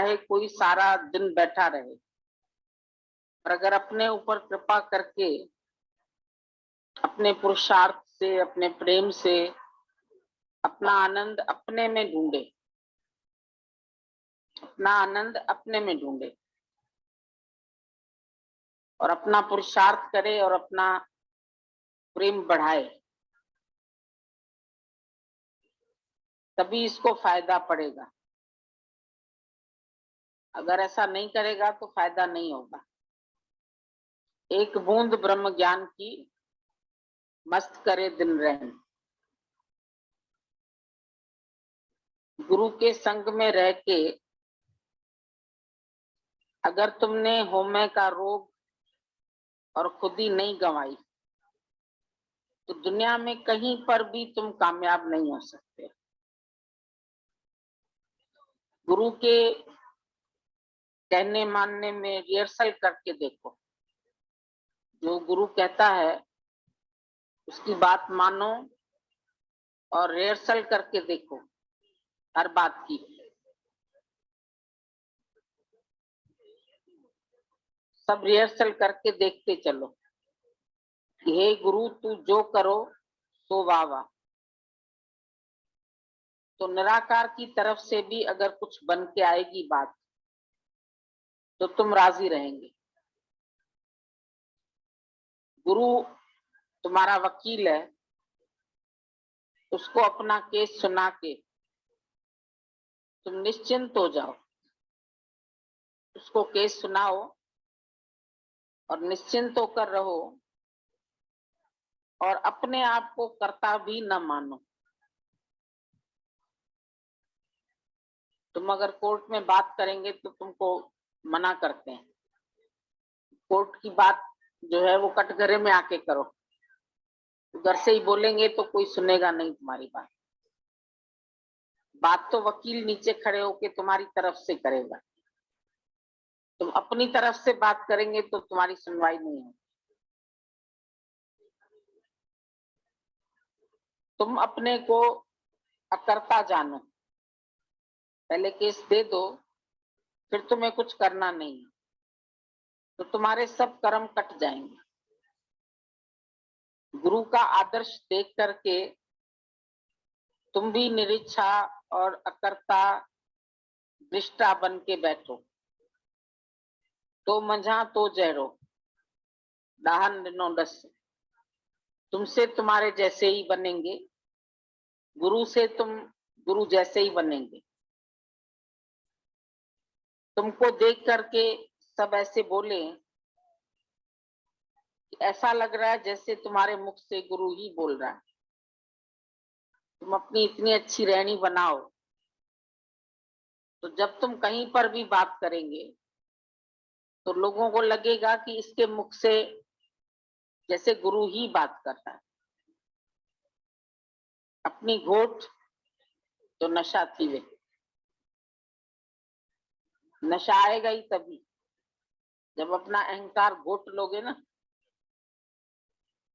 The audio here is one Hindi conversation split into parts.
चाहे कोई सारा दिन बैठा रहे, पर अगर अपने ऊपर कृपा करके अपने पुरुषार्थ से, अपने प्रेम से अपना आनंद अपने में ढूंढे, अपना आनंद अपने में ढूंढे और अपना पुरुषार्थ करे और अपना प्रेम बढ़ाए, तभी इसको फायदा पड़ेगा। अगर ऐसा नहीं करेगा तो फायदा नहीं होगा। एक बूंद ब्रह्म ज्ञान की मस्त करे दिन रहन। गुरु के संग में रह के अगर तुमने होमे का रोग और खुद ही नहीं गंवाई तो दुनिया में कहीं पर भी तुम कामयाब नहीं हो सकते। गुरु के कहने मानने में रिहर्सल करके देखो, जो गुरु कहता है उसकी बात मानो और रिहर्सल करके देखो हर बात की। सब रिहर्सल करके देखते चलो कि हे गुरु तू जो करो सो वाह वाह। तो निराकार की तरफ से भी अगर कुछ बन के आएगी बात तो तुम राजी रहेंगे। गुरु तुम्हारा वकील है, उसको अपना केस सुना के तुम निश्चिंत हो जाओ। उसको केस सुनाओ और निश्चिंत होकर रहो और अपने आप को कर्ता भी न मानो। तुम अगर कोर्ट में बात करेंगे तो तुमको मना करते हैं, कोर्ट की बात जो है वो कटघरे में आके करो। घर से ही बोलेंगे तो कोई सुनेगा नहीं तुम्हारी बात। बात तो वकील नीचे खड़े होके तुम्हारी तरफ से करेगा। तुम अपनी तरफ से बात करेंगे तो तुम्हारी सुनवाई नहीं होगी। तुम अपने को अकर्ता जानो, पहले केस दे दो, फिर तुम्हें कुछ करना नहीं है तो तुम्हारे सब कर्म कट जाएंगे। गुरु का आदर्श देख करके तुम भी निरीच्छा और अकर्ता दृष्टा बन के बैठो। तो मंझा तो जहरो दाहन दिनो दस। तुमसे तुम्हारे जैसे ही बनेंगे, गुरु से तुम गुरु जैसे ही बनेंगे। तुमको देख करके सब ऐसे बोले, ऐसा लग रहा है जैसे तुम्हारे मुख से गुरु ही बोल रहा है। तुम अपनी इतनी अच्छी रहनी बनाओ तो जब तुम कहीं पर भी बात करेंगे तो लोगों को लगेगा कि इसके मुख से जैसे गुरु ही बात कर रहा है। अपनी घोट तो नशा थी वे, नशा आएगा ही तभी जब अपना अहंकार घोट लोगे ना।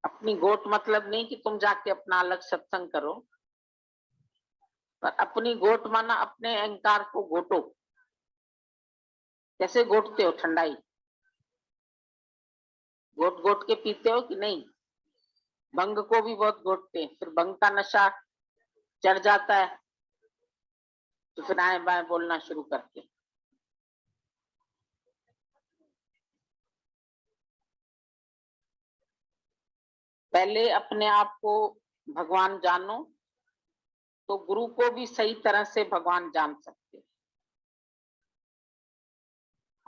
अपनी घोट मतलब नहीं कि तुम जाके अपना अलग सत्संग करो, पर अपनी घोट माना अपने अहंकार को घोटो। कैसे घोटते हो? ठंडाई घोट घोट के पीते हो कि नहीं? भंग को भी बहुत घोटते हैं, फिर भंग का नशा चढ़ जाता है तो फिर आए बाएं बोलना शुरू करते। पहले अपने आप को भगवान जानो तो गुरु को भी सही तरह से भगवान जान सकते।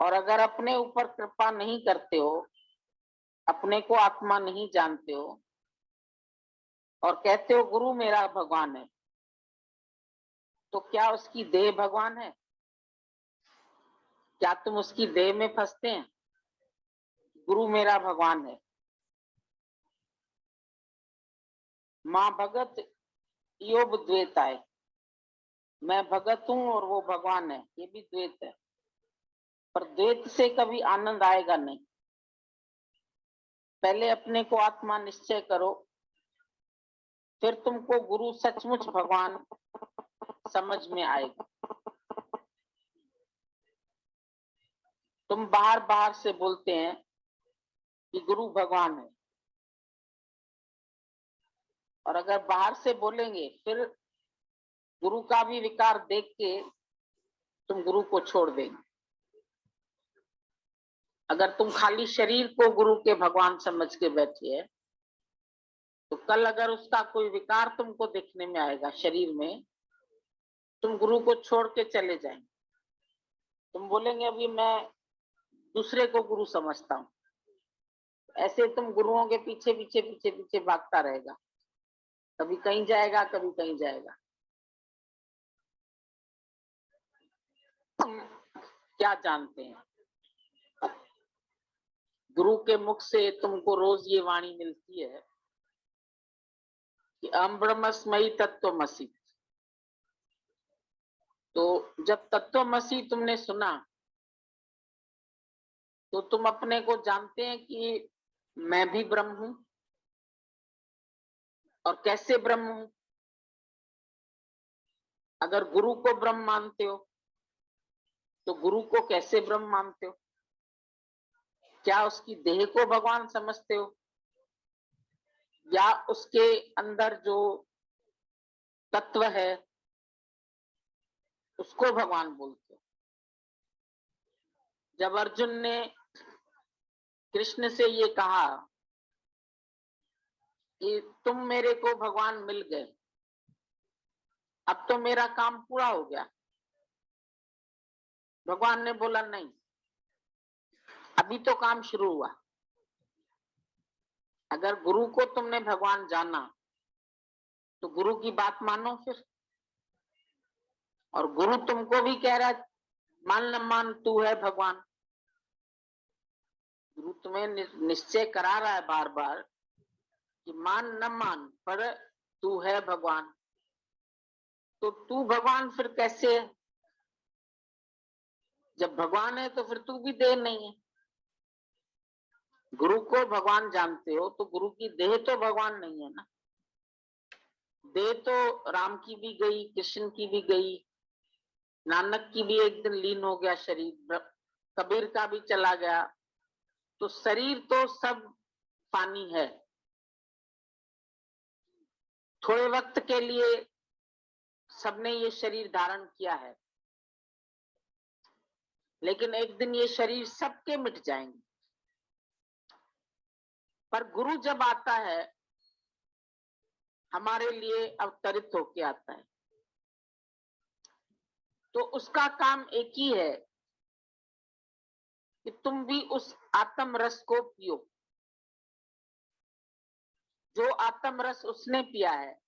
और अगर अपने ऊपर कृपा नहीं करते हो, अपने को आत्मा नहीं जानते हो और कहते हो गुरु मेरा भगवान है, तो क्या उसकी देह भगवान है? क्या तुम उसकी देह में फंसते हैं? गुरु मेरा भगवान है। माँ भगत योग द्वैत आए, मैं भगत हूं और वो भगवान है, ये भी द्वैत है। पर द्वैत से कभी आनंद आएगा नहीं। पहले अपने को आत्मा निश्चय करो, फिर तुमको गुरु सचमुच भगवान समझ में आएगा। तुम बाहर बाहर से बोलते हैं कि गुरु भगवान है, और अगर बाहर से बोलेंगे फिर गुरु का भी विकार देख के तुम गुरु को छोड़ देंगे। अगर तुम खाली शरीर को गुरु के भगवान समझ के बैठे है, तो कल अगर उसका कोई विकार तुमको देखने में आएगा शरीर में, तुम गुरु को छोड़ के चले जाएंगे। तुम बोलेंगे अभी मैं दूसरे को गुरु समझता हूँ। ऐसे तुम गुरुओं के पीछे पीछे पीछे पीछे भागता रहेगा, कभी कहीं जाएगा कभी कहीं जाएगा। तुम क्या जानते हैं? गुरु के मुख से तुमको रोज ये वाणी मिलती है कि अहम ब्रह्मस्मयी तत्त्वमसि। तो जब तत्त्वमसि तुमने सुना तो तुम अपने को जानते हैं कि मैं भी ब्रह्म हूं, और कैसे ब्रह्म हूं? अगर गुरु को ब्रह्म मानते हो तो गुरु को कैसे ब्रह्म मानते हो? क्या उसकी देह को भगवान समझते हो, या उसके अंदर जो तत्व है उसको भगवान बोलते हो? जब अर्जुन ने कृष्ण से ये कहा कि तुम मेरे को भगवान मिल गए, अब तो मेरा काम पूरा हो गया, भगवान ने बोला नहीं, अभी तो काम शुरू हुआ। अगर गुरु को तुमने भगवान जाना तो गुरु की बात मानो फिर। और गुरु तुमको भी कह रहा है मान न मान तू है भगवान। गुरु तुम्हें निश्चय करा रहा है बार बार कि मान न मान पर तू है भगवान। तो तू भगवान फिर कैसे है? जब भगवान है तो फिर तू भी देह नहीं है। गुरु को भगवान जानते हो तो गुरु की देह तो भगवान नहीं है ना। देह तो राम की भी गई, कृष्ण की भी गई, नानक की भी एक दिन लीन हो गया शरीर, कबीर का भी चला गया। तो शरीर तो सब पानी है, थोड़े वक्त के लिए सबने ये शरीर धारण किया है, लेकिन एक दिन ये शरीर सबके मिट जाएंगे। पर गुरु जब आता है हमारे लिए अवतरित होके आता है, तो उसका काम एक ही है कि तुम भी उस आत्म रस को पियो। जो आत्म रस उसने पिया है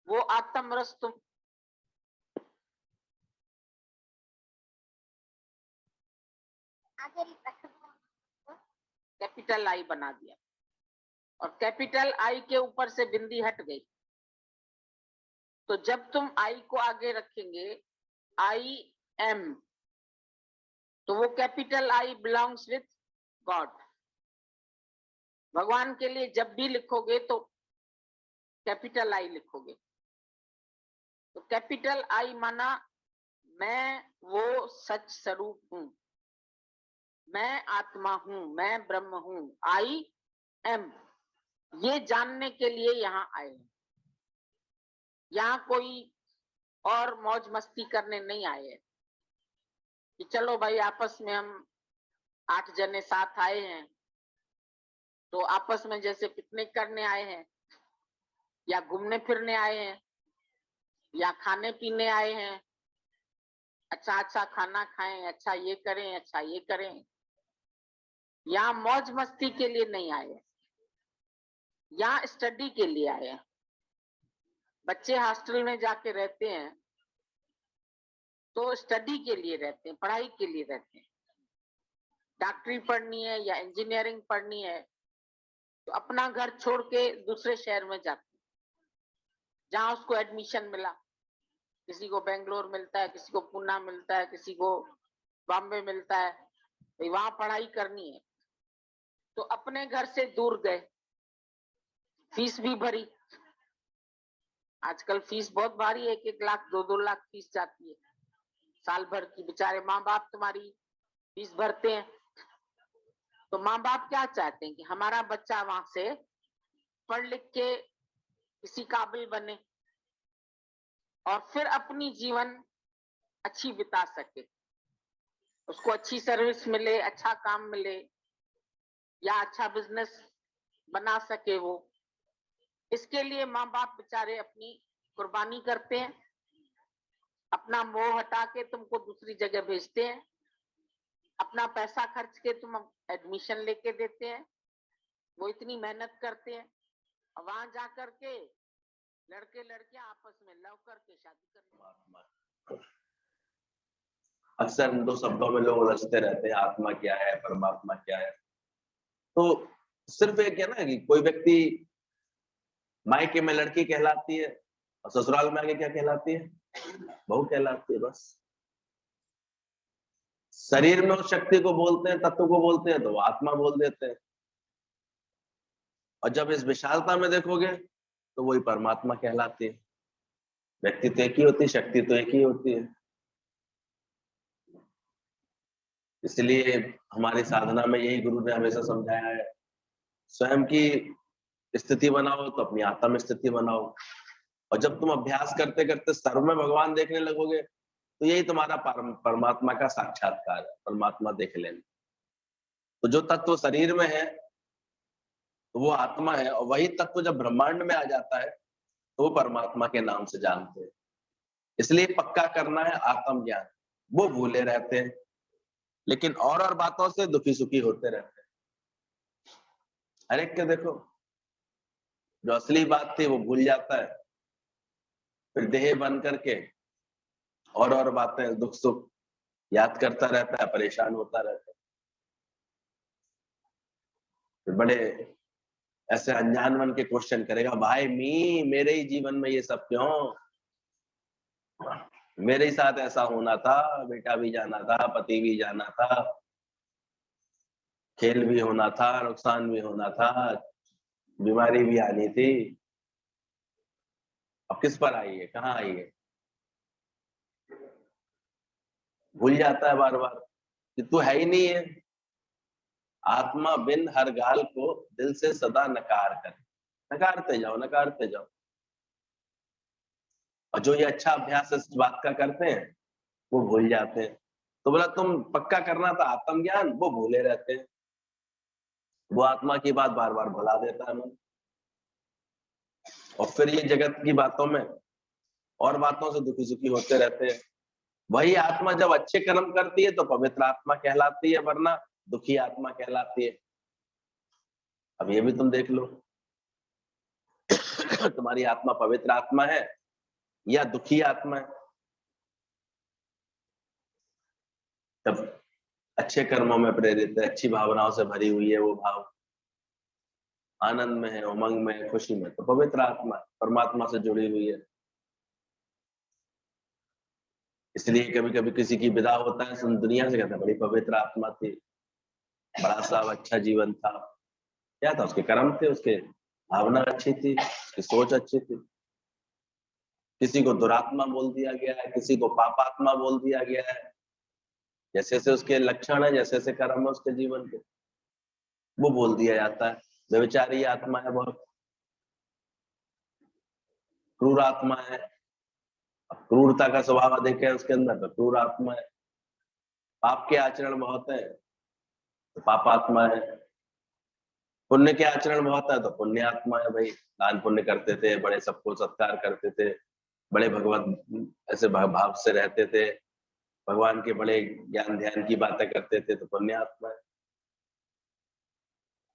वो आत्म रस तुम। कैपिटल आई बना दिया, और कैपिटल आई के ऊपर से बिंदी हट गई। तो जब तुम आई को आगे रखेंगे आई एम, तो वो capital I belongs with God. भगवान के लिए जब भी लिखोगे तो कैपिटल आई लिखोगे। तो कैपिटल आई माना मैं वो सच स्वरूप हूं, मैं आत्मा हूं, मैं ब्रह्म हूं, आई एम। ये जानने के लिए यहाँ आए हैं। यहाँ कोई और मौज मस्ती करने नहीं आए हैं कि चलो भाई आपस में हम 8 जने साथ आए हैं तो आपस में जैसे पिकनिक करने आए हैं, या घूमने फिरने आए हैं, या खाने पीने आए हैं, अच्छा अच्छा खाना खाएं, अच्छा ये करें, अच्छा ये करें। यहाँ मौज मस्ती के लिए नहीं आए हैं, यहाँ स्टडी के लिए आए हैं। बच्चे हॉस्टल में जाके रहते हैं तो स्टडी के लिए रहते हैं, पढ़ाई के लिए रहते हैं। डॉक्टरी पढ़नी है या इंजीनियरिंग पढ़नी है तो अपना घर छोड़ के दूसरे शहर में जाते हैं जहां उसको एडमिशन मिला। किसी को बेंगलोर मिलता है, किसी को पुणे मिलता है, किसी को बॉम्बे मिलता है, तो वहां पढ़ाई करनी है तो अपने घर से दूर गए, फीस भी भरी। आजकल फीस बहुत भारी है, 1-1 लाख 2-2 लाख फीस जाती है साल भर की। बेचारे माँ बाप तुम्हारी फीस भरते हैं, तो माँ बाप क्या चाहते हैं कि हमारा बच्चा वहां से पढ़ लिख के किसी काबिल बने और फिर अपनी जीवन अच्छी बिता सके, उसको अच्छी सर्विस मिले, अच्छा काम मिले या अच्छा बिजनेस बना सके वो। इसके लिए माँ बाप बेचारे अपनी कुर्बानी करते हैं, अपना मोह हटा के तुमको दूसरी जगह भेजते हैं, अपना पैसा खर्च के तुम एडमिशन लेके देते हैं, वो इतनी मेहनत करते हैं, वहां जा करके लड़के लड़कियां आपस में लव करके शादी करते हैं। अक्सर इन दो शब्दों में लोग उलझते रहते हैं, आत्मा क्या है, परमात्मा क्या है। तो सिर्फ एक है ना कि कोई व्यक्ति मायके में लड़की कहलाती है और ससुराल में आके क्या कहलाती है, बहू कहलाती है। बस शरीर में उस शक्ति को बोलते हैं, तत्व को बोलते हैं, तो वो आत्मा बोल देते हैं। और जब इस विशालता में देखोगे तो वही परमात्मा कहलाती है। व्यक्ति तो एक ही होती है, शक्ति तो एक ही होती है। इसलिए हमारी साधना में यही गुरु ने हमेशा समझाया है, स्वयं की स्थिति बनाओ तो अपनी आत्म स्थिति बनाओ। और जब तुम अभ्यास करते करते सर्व में भगवान देखने लगोगे तो यही तुम्हारा परमात्मा का साक्षात्कार है, परमात्मा देख लेना। तो जो तत्व शरीर में है तो वो आत्मा है, और वही तत्व जब ब्रह्मांड में आ जाता है तो वो परमात्मा के नाम से जानते हैं। इसलिए पक्का करना है आत्म ज्ञान। वो भूले रहते हैं, लेकिन और बातों से दुखी सुखी होते रहते हैं। हर एक के देखो, जो असली बात थी वो भूल जाता है, फिर देह बन करके और बातें दुख सुख याद करता रहता है, परेशान होता रहता है। फिर बड़े ऐसे अनजान बन के क्वेश्चन करेगा, भाई मेरे ही जीवन में ये सब क्यों, मेरे ही साथ ऐसा होना था, बेटा भी जाना था, पति भी जाना था, खेल भी होना था, नुकसान भी होना था, बीमारी भी आनी थी, अब किस पर आई है, कहाँ आई है। भूल जाता है बार बार कि तू है ही नहीं है। आत्मा बिन हर गाल को दिल से सदा नकार कर, नकारते जाओ, नकारते जाओ। और जो ये अच्छा अभ्यास इस बात का करते हैं वो भूल जाते हैं। तो बोला तुम पक्का करना था आत्मज्ञान, वो भूले रहते हैं। वो आत्मा की बात बार बार भुला देता है मन, और फिर ये जगत की बातों में और बातों से दुखी सुखी होते रहते हैं। वही आत्मा जब अच्छे कर्म करती है तो पवित्र आत्मा कहलाती है, वरना दुखी आत्मा कहलाती है। अब ये भी तुम देख लो, तुम्हारी आत्मा पवित्र आत्मा है या दुखी आत्मा है। जब अच्छे कर्मों में प्रेरित है, अच्छी भावनाओं से भरी हुई है, वो भाव आनंद में है, उमंग में है, खुशी में, तो पवित्र आत्मा परमात्मा से जुड़ी हुई है। इसलिए कभी कभी किसी की विदा होता है, दुनिया से कहता है बड़ी पवित्र आत्मा थी, बड़ा सा अच्छा जीवन था। क्या था, उसके कर्म थे, उसके भावना अच्छी थी, उसकी सोच अच्छी थी। किसी को दुरात्मा बोल दिया गया है, किसी को पापात्मा बोल दिया गया है। जैसे जैसे उसके लक्षण है, जैसे जैसे कर्म है उसके जीवन के, वो बोल दिया जाता है। व्यभिचारी आत्मा है, बहुत क्रूर आत्मा है। अब क्रूरता का स्वभाव अधिक है उसके अंदर, तो क्रूर आत्मा है। पाप के आचरण बहुत है तो पापात्मा है। पुण्य के आचरण बहुत है तो पुण्य आत्मा है। भाई दान पुण्य करते थे, बड़े सबको सत्कार करते थे, बड़े भगवत ऐसे भाव से रहते थे, भगवान के बड़े ज्ञान ध्यान की बातें करते थे, तो पुण्य आत्मा है।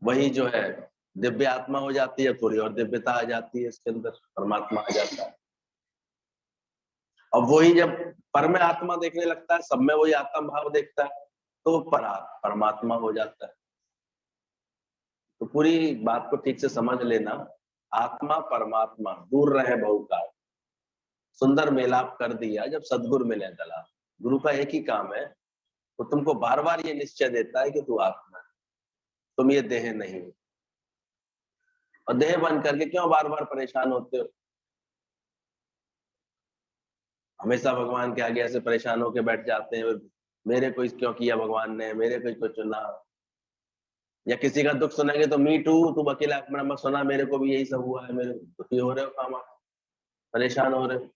वही जो है दिव्य आत्मा हो जाती है, थोड़ी और दिव्यता आ जाती है इसके अंदर, परमात्मा आ जाता है। और वही जब पर में आत्मा देखने लगता है, सब में वही आत्म भाव देखता है, तो परमात्मा हो जाता है। तो पूरी बात को ठीक से समझ लेना, आत्मा परमात्मा दूर रहे बहुकाल, सुंदर मेलाप कर दिया जब सदगुरु मिले दलाल। गुरु का एक ही काम है, वो तुमको बार बार ये निश्चय देता है कि तू आत्मा है, तुम ये देह नहीं। और देह बन करके क्यों बार बार परेशान होते हो, हमेशा भगवान के आगे ऐसे परेशान होकर बैठ जाते हैं, मेरे को क्यों किया भगवान ने, मेरे को क्यों चुना। या किसी का दुख सुनेंगे तो मी टू, तुम अकेला अपना मत सुना, मेरे को भी यही सब हुआ है, मेरे दुखी हो रहे हो, काम परेशान हो रहे हो,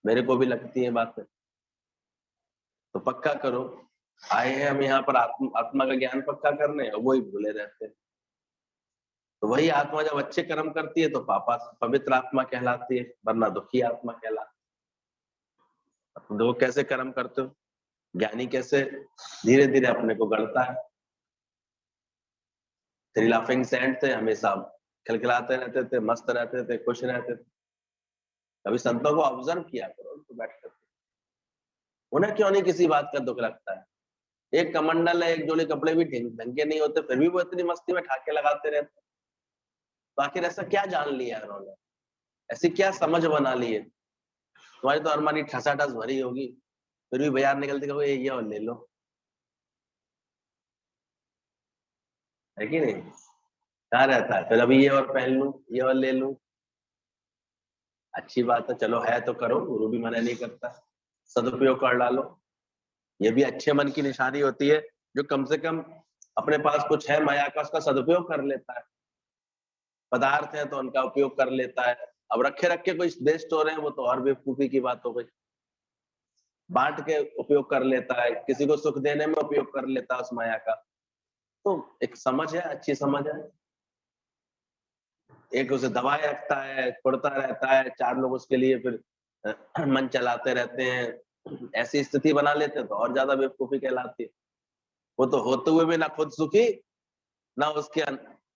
मेरे को भी लगती है बातें। तो पक्का करो, आए हैं हम यहाँ पर आत्मा का ज्ञान पक्का करने, और वही भूले रहते हैं। तो वही आत्मा जब अच्छे कर्म करती है तो पापा पवित्र आत्मा कहलाती है, वरना दुखी आत्मा कहलाती है। तो देखो कैसे कर्म करते हो, ज्ञानी कैसे धीरे धीरे अपने को गढ़ता है। थ्री लाफिंग सेंट थे, हमेशा खिलखिलाते रहते थे, मस्त रहते थे, खुश रहते थे। कभी संतों को ऑब्जर्व किया करो तो बैठ कर, उन्हें क्यों नहीं किसी बात का दुख लगता है। एक कमंडल है, एक जोड़ी कपड़े भी ढंग के नहीं होते, फिर भी वो इतनी मस्ती में ठाके लगाते रहते। तो आखिर ऐसा क्या जान लिया है उन्होंने, ऐसी क्या समझ बना ली है। तुम्हारी तो अरमानी ठसाठस भरी होगी, फिर भी बाजार निकलते कहो ये और ले लो, है कि नहीं। कहाँ रहता है फिर, अभी ये और पहन लूं, ये और ले लूं। अच्छी बात है, चलो है तो करो, गुरु भी मना नहीं करता, सदुपयोग कर डालो। ये भी अच्छे मन की निशानी होती है, जो कम से कम अपने पास कुछ है माया का, उसका सदुपयोग कर लेता है। पदार्थ है तो उनका उपयोग कर लेता है। अब रखे रखे कोई वेस्ट हो रहे हैं, वो तो और बेवकूफी की बात हो गई। बांट के उपयोग कर लेता है, किसी को सुख देने में उपयोग कर लेता है उस माया का। तो एक समझ है, अच्छी समझ है। एक उसे दबाए रखता है, छोड़ता रहता है, चार लोग उसके लिए फिर मन चलाते रहते हैं, ऐसी स्थिति बना लेते हैं तो और ज्यादा बेवकूफी कहलाती है। वो तो होते हुए भी ना खुद सुखी, ना उसके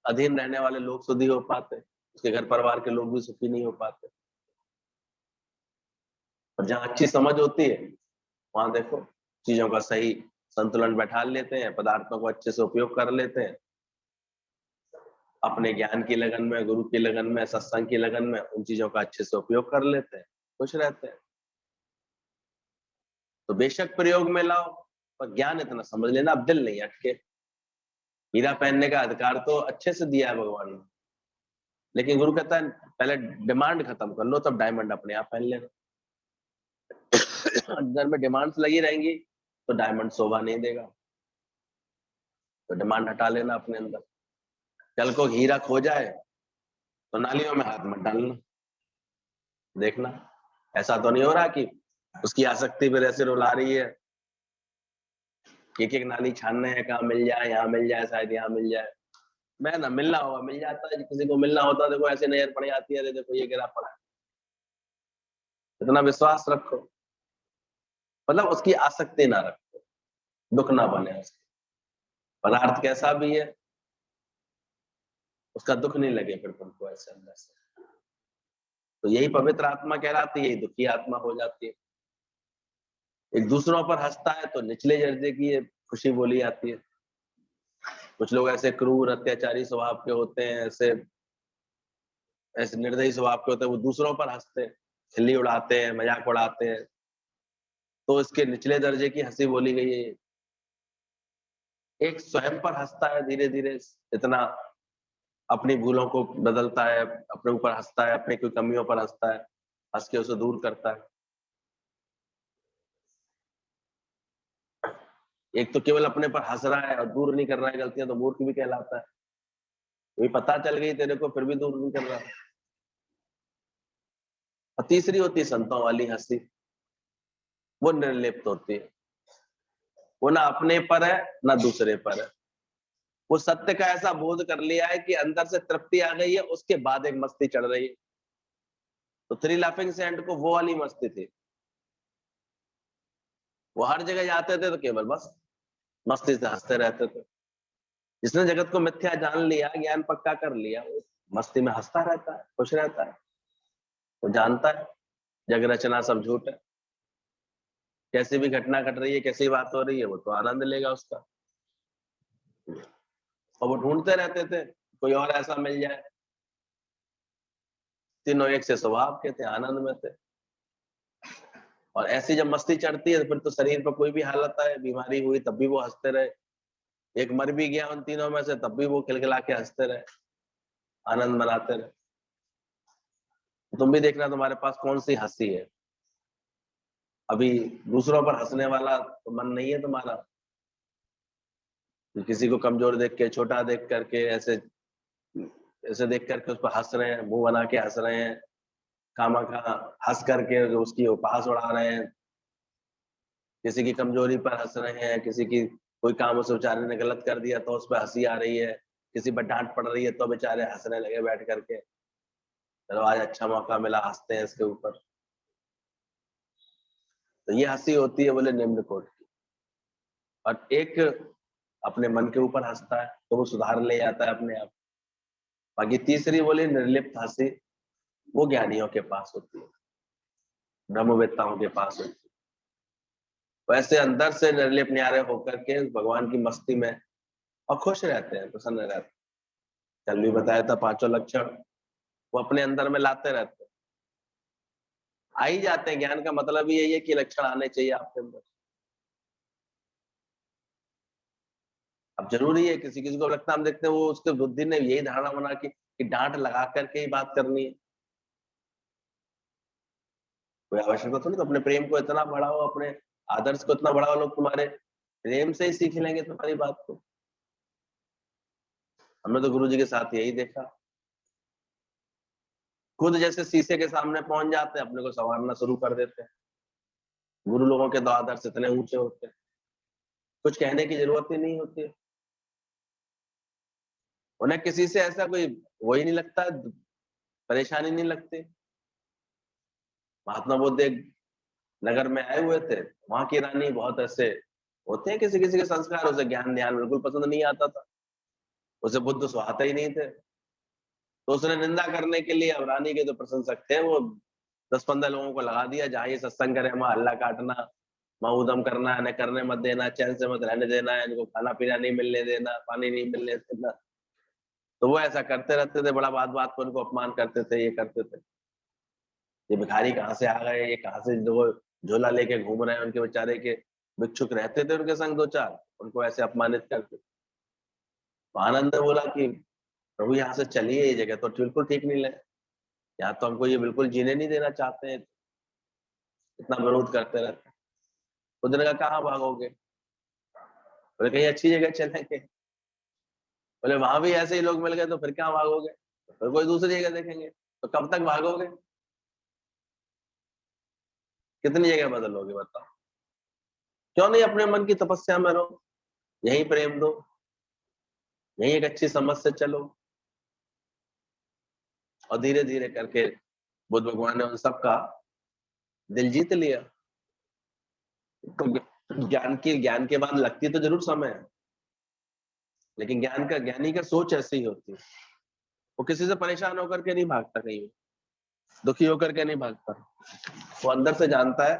अधीन रहने वाले लोग सुखी हो पाते, उसके घर परिवार के लोग भी सुखी नहीं हो पाते। और जहाँ अच्छी समझ होती है वहां देखो चीजों का सही संतुलन बैठा लेते हैं, पदार्थों को अच्छे से उपयोग कर लेते हैं, अपने ज्ञान की लगन में, गुरु की लगन में, सत्संग की लगन में उन चीजों का अच्छे से उपयोग कर लेते हैं, खुश रहते हैं। तो बेशक प्रयोग में लाओ, पर ज्ञान इतना समझ लेना, अब दिल नहीं अटके। हीरा पहनने का अधिकार तो अच्छे से दिया है भगवान ने, लेकिन गुरु कहता है पहले डिमांड खत्म कर लो, तब डायमंड अपने आप पहन लेना। अंदर में डिमांड्स लगी रहेंगी तो डायमंड शोभा नहीं देगा। तो डिमांड हटा लेना अपने अंदर। कल को हीरा खो जाए तो नालियों में हाथ मत डालना। देखना ऐसा तो नहीं हो रहा कि उसकी आसक्ति फिर ऐसे रुला रही है, एक एक नाली छानने है, कहाँ मिल जाए, यहाँ मिल जाए, शायद यहाँ मिल जाए। मैं ना मिलना होगा मिल जाता है, किसी को मिलना होता है देखो ऐसे नजर पड़ जाती है, देखो ये गिरा पड़ा है। इतना विश्वास रखो, मतलब उसकी आसक्ति ना रखो, दुख ना बने उसके। पदार्थ कैसा भी है उसका दुख नहीं लगे फिर तुमको ऐसे अंदर से। तो यही पवित्र आत्मा कहलाती है, यही दुखी आत्मा हो जाती है। एक दूसरों पर हंसता है तो निचले दर्जे की ये खुशी बोली जाती है। कुछ लोग ऐसे क्रूर अत्याचारी स्वभाव के होते हैं, ऐसे ऐसे निर्दयी स्वभाव के होते हैं, वो दूसरों पर हंसते हैं, खिल्ली उड़ाते हैं, मजाक उड़ाते हैं, तो इसके निचले दर्जे की हंसी बोली गई है। एक स्वयं पर हंसता है धीरे धीरे, इतना अपनी भूलों को बदलता है, अपने ऊपर हंसता है, अपनी कोई कमियों पर हंसता है, हंस के उसे दूर करता है। एक तो केवल अपने पर हंस रहा है और दूर नहीं कर रहा है गलतियां, तो मूर्ख भी कहलाता है। वही पता चल गई तेरे को फिर भी दूर नहीं कर रहा है। और तीसरी होती है संतों वाली हंसी, वो निर्लिप्त होती है, वो ना अपने पर है ना दूसरे पर है। वो सत्य का ऐसा बोध कर लिया है कि अंदर से तृप्ति आ गई है, उसके बाद एक मस्ती चढ़ रही है। तो थ्री लाफिंग सेंट को वो वाली मस्ती थी, वो हर जगह जाते थे तो केवल बस मस्ती से हंसते रहते थे। जिसने जगत को मिथ्या जान लिया, ज्ञान पक्का कर लिया, वो मस्ती में हंसता रहता है, खुश रहता है। वो जानता है जग रचना सब झूठ है, कैसी भी घटना घट रही है, कैसी बात हो रही है, वो तो आनंद लेगा उसका। और वो ढूंढते रहते थे कोई और ऐसा मिल जाए। तीनों एक से स्वभाव के थे, आनंद में थे। और ऐसी जब मस्ती चढ़ती है फिर तो शरीर पर कोई भी हालत आए, बीमारी हुई तब भी वो हंसते रहे, एक मर भी गया उन तीनों में से तब भी वो खिलखिला के हंसते रहे, आनंद मनाते रहे। तुम भी देखना तुम्हारे पास कौन सी हंसी है, अभी दूसरों पर हंसने वाला तो मन नहीं है तुम्हारा, किसी को कमजोर देख के, छोटा देख करके, ऐसे ऐसे देख करके उस पर हंस रहे हैं, मुंह बना के हंस रहे हैं, खामखा हंस करके उसकी उपहास उड़ा रहे हैं, किसी की कमजोरी पर हंस रहे हैं, किसी की कोई काम उस बेचारे ने गलत कर दिया तो उस पर हंसी आ रही है, किसी पर डांट पड़ रही है तो बेचारे हंसने लगे बैठ करके, चलो आज अच्छा मौका मिला, हंसते हैं इसके ऊपर। तो ये हंसी होती है बोले निम्न कोटि की। और एक अपने मन के ऊपर हंसता है तो वो सुधार ले जाता है अपने आप। बाकी तीसरी बोले निर्लिप्त हंसी, वो ज्ञानियों के पास होती है, ब्रह्मवेत्ताओं के पास होती है। वैसे अंदर से निर्लिप्त न्यारे होकर के भगवान की मस्ती में और खुश रहते हैं, प्रसन्न रहते हैं। कल भी बताया था पांचों लक्षण वो अपने अंदर में लाते रहते हैं, आ ही जाते हैं। ज्ञान का मतलब ही यही है कि लक्षण आने चाहिए आपके अंदर। अब जरूरी है, किसी किसी को लगता है, हम देखते हैं वो उसके बुद्धि ने यही धारणा बना कि डांट लगा करके ही बात करनी है, कोई आवश्यकता थोड़ी। तो अपने प्रेम को इतना बढ़ाओ, अपने आदर्श को इतना बढ़ाओ, लोग तुम्हारे प्रेम से ही सीख लेंगे तुम्हारी बात को। हमने तो गुरु जी के साथ यही देखा, खुद जैसे शीशे के सामने पहुंच जाते हैं, अपने को संवारना शुरू कर देते हैं। गुरु लोगों के तो आदर्श इतने ऊंचे होते हैं, कुछ कहने की जरूरत ही नहीं होती है। उन्हें किसी से ऐसा कोई वही नहीं लगता, परेशानी नहीं लगती। महात्मा बुद्ध एक नगर में आए हुए थे, वहां की रानी बहुत ऐसे होते हैं, किसी किसी के संस्कार, उसे ज्ञान ध्यान बिल्कुल पसंद नहीं आता था, उसे बुद्ध सुहाते ही नहीं थे। तो उसने निंदा करने के लिए, अब रानी के जो प्रशंसक थे वो 10-15 लोगों को लगा दिया, जहाँ ये सत्संग करे वहां हल्ला काटना, वहां उदम करना, इन्हें करने मत देना, चैन से मत रहने देना, इनको खाना पीना नहीं मिलने देना, पानी नहीं मिलने देना। तो वो ऐसा करते रहते थे, बड़ा बात बात पर उनको अपमान करते थे, ये करते थे। ये भिखारी कहाँ से आ गए, ये कहाँ से जो झोला लेके घूम रहे हैं, उनके बेचारे के भिक्षुक रहते थे उनके संग दो चार, उनको ऐसे अपमानित करते। तो आनंद ने बोला कि प्रभु यहाँ से चलिए, ये जगह तो बिल्कुल ठीक नहीं लगे, यहाँ तो हमको ये बिल्कुल जीने नहीं देना चाहते हैं, इतना विरोध करते रहते हैं। खुद ने कहा कहाँ भागोगे, बोले कहीं अच्छी जगह चलेंगे। बोले वहां भी ऐसे ही लोग मिल गए तो फिर क्या भागोगे, तो फिर कोई दूसरी जगह देखेंगे, तो कब तक भागोगे, कितनी जगह बदलोगे बताओ। क्यों नहीं अपने मन की तपस्या में रहो, यही प्रेम दो, यही एक अच्छी समझ से चलो। और धीरे धीरे करके बुद्ध भगवान ने उन सबका दिल जीत लिया। तो ज्ञान के बाद लगती तो जरूर समय है, लेकिन ज्ञानी का सोच ऐसी ही होती है, वो किसी से परेशान होकर के नहीं भागता, कहीं दुखी होकर के नहीं भागता। वो अंदर से जानता है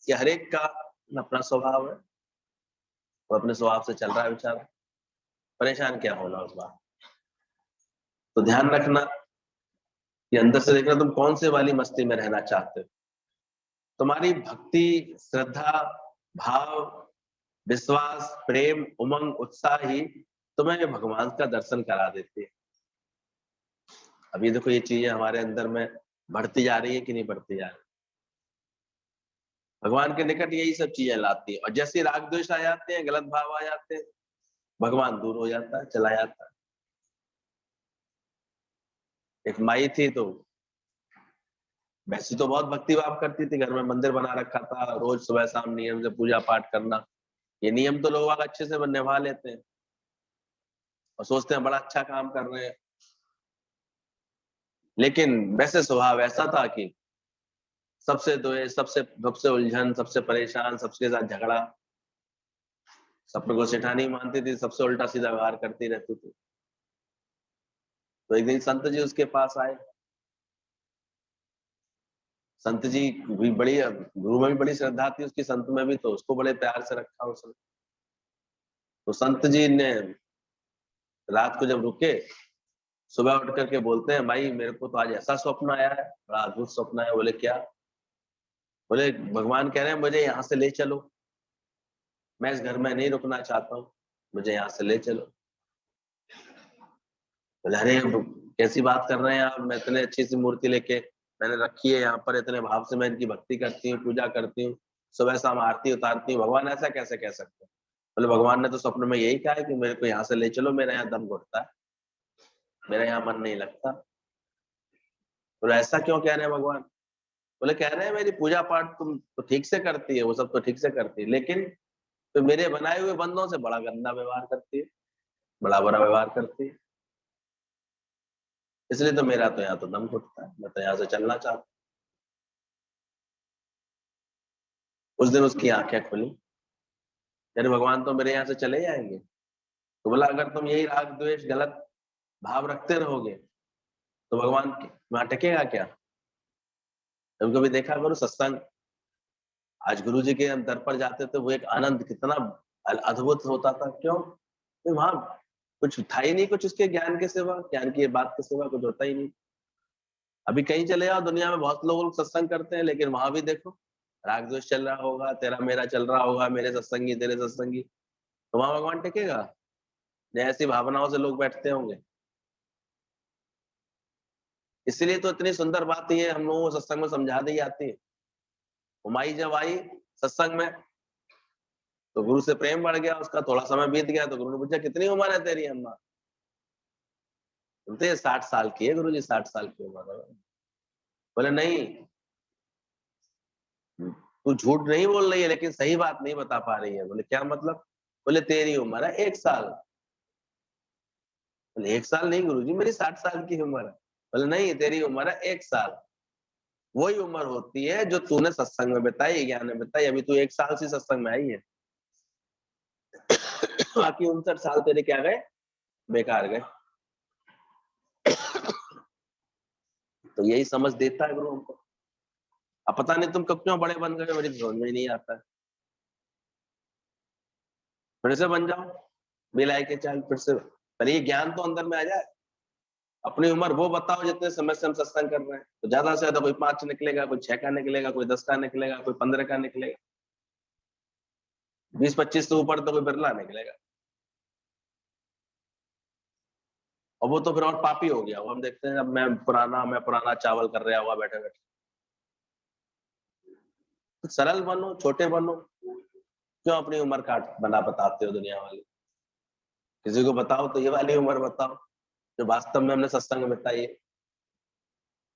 कि हर एक का अपना स्वभाव है, वो अपने स्वभाव से चल रहा है बेचारा, परेशान क्या होना उस बात। तो ध्यान रखना कि अंदर से देखना तुम कौन से वाली मस्ती में रहना चाहते हो। तुम्हारी भक्ति, श्रद्धा, भाव, विश्वास, प्रेम, उमंग, उत्साह ही तुम्हें भगवान का दर्शन करा देती है। अभी देखो ये चीजें हमारे अंदर में बढ़ती जा रही है कि नहीं बढ़ती जा रही। भगवान के निकट यही सब चीजें लाती है, और जैसे राग द्वेष आ जाते हैं, गलत भाव आ जाते हैं, भगवान दूर हो जाता है, चला जाता है। एक माई थी, तो वैसे तो बहुत भक्ति भाव करती थी, घर में मंदिर बना रखा था, रोज सुबह शाम नियम से पूजा पाठ करना। ये नियम तो लोग अच्छे से निभा लेते हैं और सोचते हैं बड़ा अच्छा काम कर रहे हैं, लेकिन वैसे स्वभाव ऐसा था कि सबसे द्वेष, सबसे सबसे उलझन, सबसे परेशान, सबके साथ झगड़ा, सबको को सेठानी मानती थी, सबसे उल्टा सीधा व्यवहार करती रहती थी। तो एक दिन संत जी उसके पास आए। संत जी भी बड़ी, गुरु में भी बड़ी श्रद्धा थी उसकी, संत में भी, तो उसको बड़े प्यार से रखा उसने। तो संत जी ने रात को जब रुके, सुबह उठ करके बोलते हैं, भाई मेरे को तो आज ऐसा स्वप्न आया है, बड़ा अद्भुत स्वप्न आया। बोले क्या? बोले भगवान कह रहे हैं मुझे यहाँ से ले चलो, मैं इस घर में नहीं रुकना चाहता हूँ, मुझे यहाँ से ले चलो। बोले अरे कैसी बात कर रहे हैं आप, मैं इतने अच्छी सी मूर्ति लेके मैंने रखी है यहाँ पर, इतने भाव से मैं इनकी भक्ति करती हूँ, पूजा करती हूँ, सुबह शाम आरती उतारती हूँ, भगवान ऐसा कैसे कह सकते हैं? बोले भगवान ने तो स्वप्न में यही कहा है कि मेरे को यहाँ से ले चलो, मेरा यहाँ दम घुटता है, मेरा यहाँ मन नहीं लगता। बोले ऐसा क्यों कह रहे हैं भगवान? बोले कह रहे हैं मेरी पूजा पाठ तुम तो ठीक से करती है, वो सब तो ठीक से करती है, लेकिन तो मेरे बनाए हुए बंदों से बड़ा गंदा व्यवहार करती है, बड़ा बुरा व्यवहार करती है, इसलिए तो मेरा तो यहाँ तो दम घुटता है, मैं तो यहाँ से चलना चाहता हूँ। उस दिन उसकी आंखें खुली, यानी भगवान तो मेरे यहाँ से चले जाएंगे? तो बोला अगर तुम यही राग द्वेष गलत भाव रखते रहोगे तो भगवान वहां टिकेगा क्या? कभी कभी देखा करो सत्संग, आज गुरु जी के हम दर पर जाते थे, वो एक आनंद कितना अद्भुत होता था। क्यों? तो वहां कुछ था ही नहीं, कुछ उसके ज्ञान के सिवा, ज्ञान की बात के सिवा कुछ होता ही नहीं। अभी कहीं चले जाओ दुनिया में, बहुत लोग सत्संग करते हैं, लेकिन वहां भी देखो राग द्वेष चल रहा होगा, तेरा मेरा चल रहा होगा, मेरे सत्संगी तेरे सत्संगी, तो वहां भगवान टिकेगा? ऐसी भावनाओं से लोग बैठते होंगे। इसलिए तो इतनी सुंदर बात ये हम लोगों को सत्संग में समझा दी जाती है। हुमाई जब आई सत्संग में तो गुरु से प्रेम बढ़ गया उसका, थोड़ा समय बीत गया तो गुरु ने पूछा कितनी उम्र है तेरी अम्मा? बोलते 60 साल की है गुरु जी, 60 साल की उम्र है। बोले नहीं, तू झूठ नहीं बोल रही है लेकिन सही बात नहीं बता पा रही है। बोले क्या मतलब? बोले तेरी उम्र है 1 साल। बोले 1 साल नहीं गुरु जी, मेरी 60 साल की उम्र है। बोले नहीं, तेरी उम्र है 1 साल। वही उम्र होती है जो तूने सत्संग में बिताई, ज्ञान में बिताई। अभी तू 1 साल से सत्संग में आई है, बाकी 59 साल तेरे क्या गए? बेकार गए। तो यही समझ देता है गुरु हमको। अब पता नहीं तुम कब क्यों बड़े बन गए, मेरी समझ में ही नहीं आता है। फिर से बन जाओ, बिलाई के चाल फिर से, पर ये ज्ञान तो अंदर में आ जाए। अपनी उम्र वो बताओ जितने समय से हम सत्संग कर रहे हैं, तो ज्यादा से ज्यादा कोई 5 निकलेगा, कोई 6 का निकलेगा, कोई 10 का निकलेगा, कोई 15 का निकलेगा, 20-25 से ऊपर तो कोई बिरला निकलेगा। और वो तो फिर और पापी हो गया। वो हम देखते हैं, अब मैं पुराना चावल कर रहा हुआ बैठे बैठे। तो सरल बनो, छोटे बनो, क्यों अपनी उम्र काट बना बताते हो दुनिया वाले? किसी को बताओ तो ये वाली उम्र बताओ जो वास्तव में हमने सत्संग में बताई है।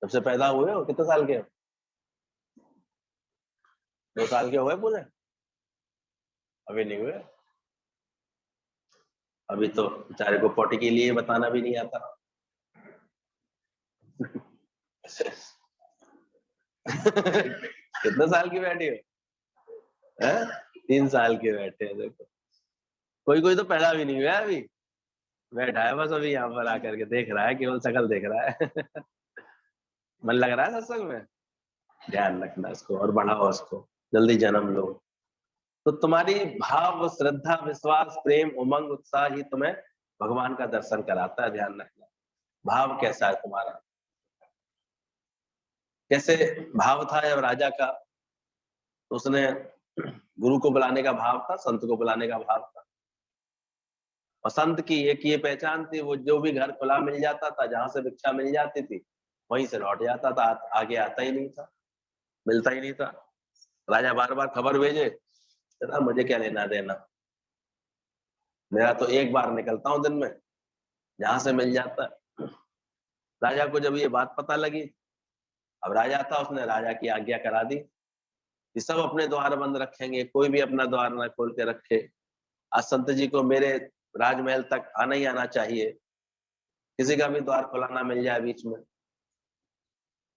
जब से पैदा हुए हो कितने साल के हो? 2 साल के हुए पूरे? अभी नहीं हुए? अभी तो बेचारे को पोटी के लिए बताना भी नहीं आता। कितने साल की बैठी हो? हैं? 3 साल के बैठे हैं देखो। कोई कोई तो पैदा भी नहीं हुआ अभी, बैठा है बस अभी यहाँ पर आकर के देख रहा है, केवल शकल देख रहा है। मन लग रहा है सत्संग में? ध्यान रखना इसको और बढ़ाओ उसको, जल्दी जन्म लो। तो तुम्हारी भाव श्रद्धा विश्वास प्रेम उमंग उत्साह ही तुम्हें भगवान का दर्शन कराता है। ध्यान रखना भाव कैसा है तुम्हारा। कैसे भाव था जब राजा का, तो उसने गुरु को बुलाने का भाव था, संत को बुलाने का भाव था। और संत की एक ये पहचान थी, वो जो भी घर खुला मिल जाता था, जहां से भिक्षा मिल जाती थी वहीं से लौट जाता था, आगे आता ही नहीं था, मिलता ही नहीं था। राजा बार बार खबर भेजे, कहता मुझे क्या लेना देना, मेरा तो एक बार निकलता हूँ दिन में, जहां से मिल जाता है। राजा को जब ये बात पता लगी, अब राजा था, उसने राजा की आज्ञा करा दी कि सब अपने द्वार बंद रखेंगे, कोई भी अपना द्वार ना खोल के रखे। आज संत जी को मेरे राजमहल तक आना ही आना चाहिए, किसी का भी द्वार खुला ना मिल जाए बीच में।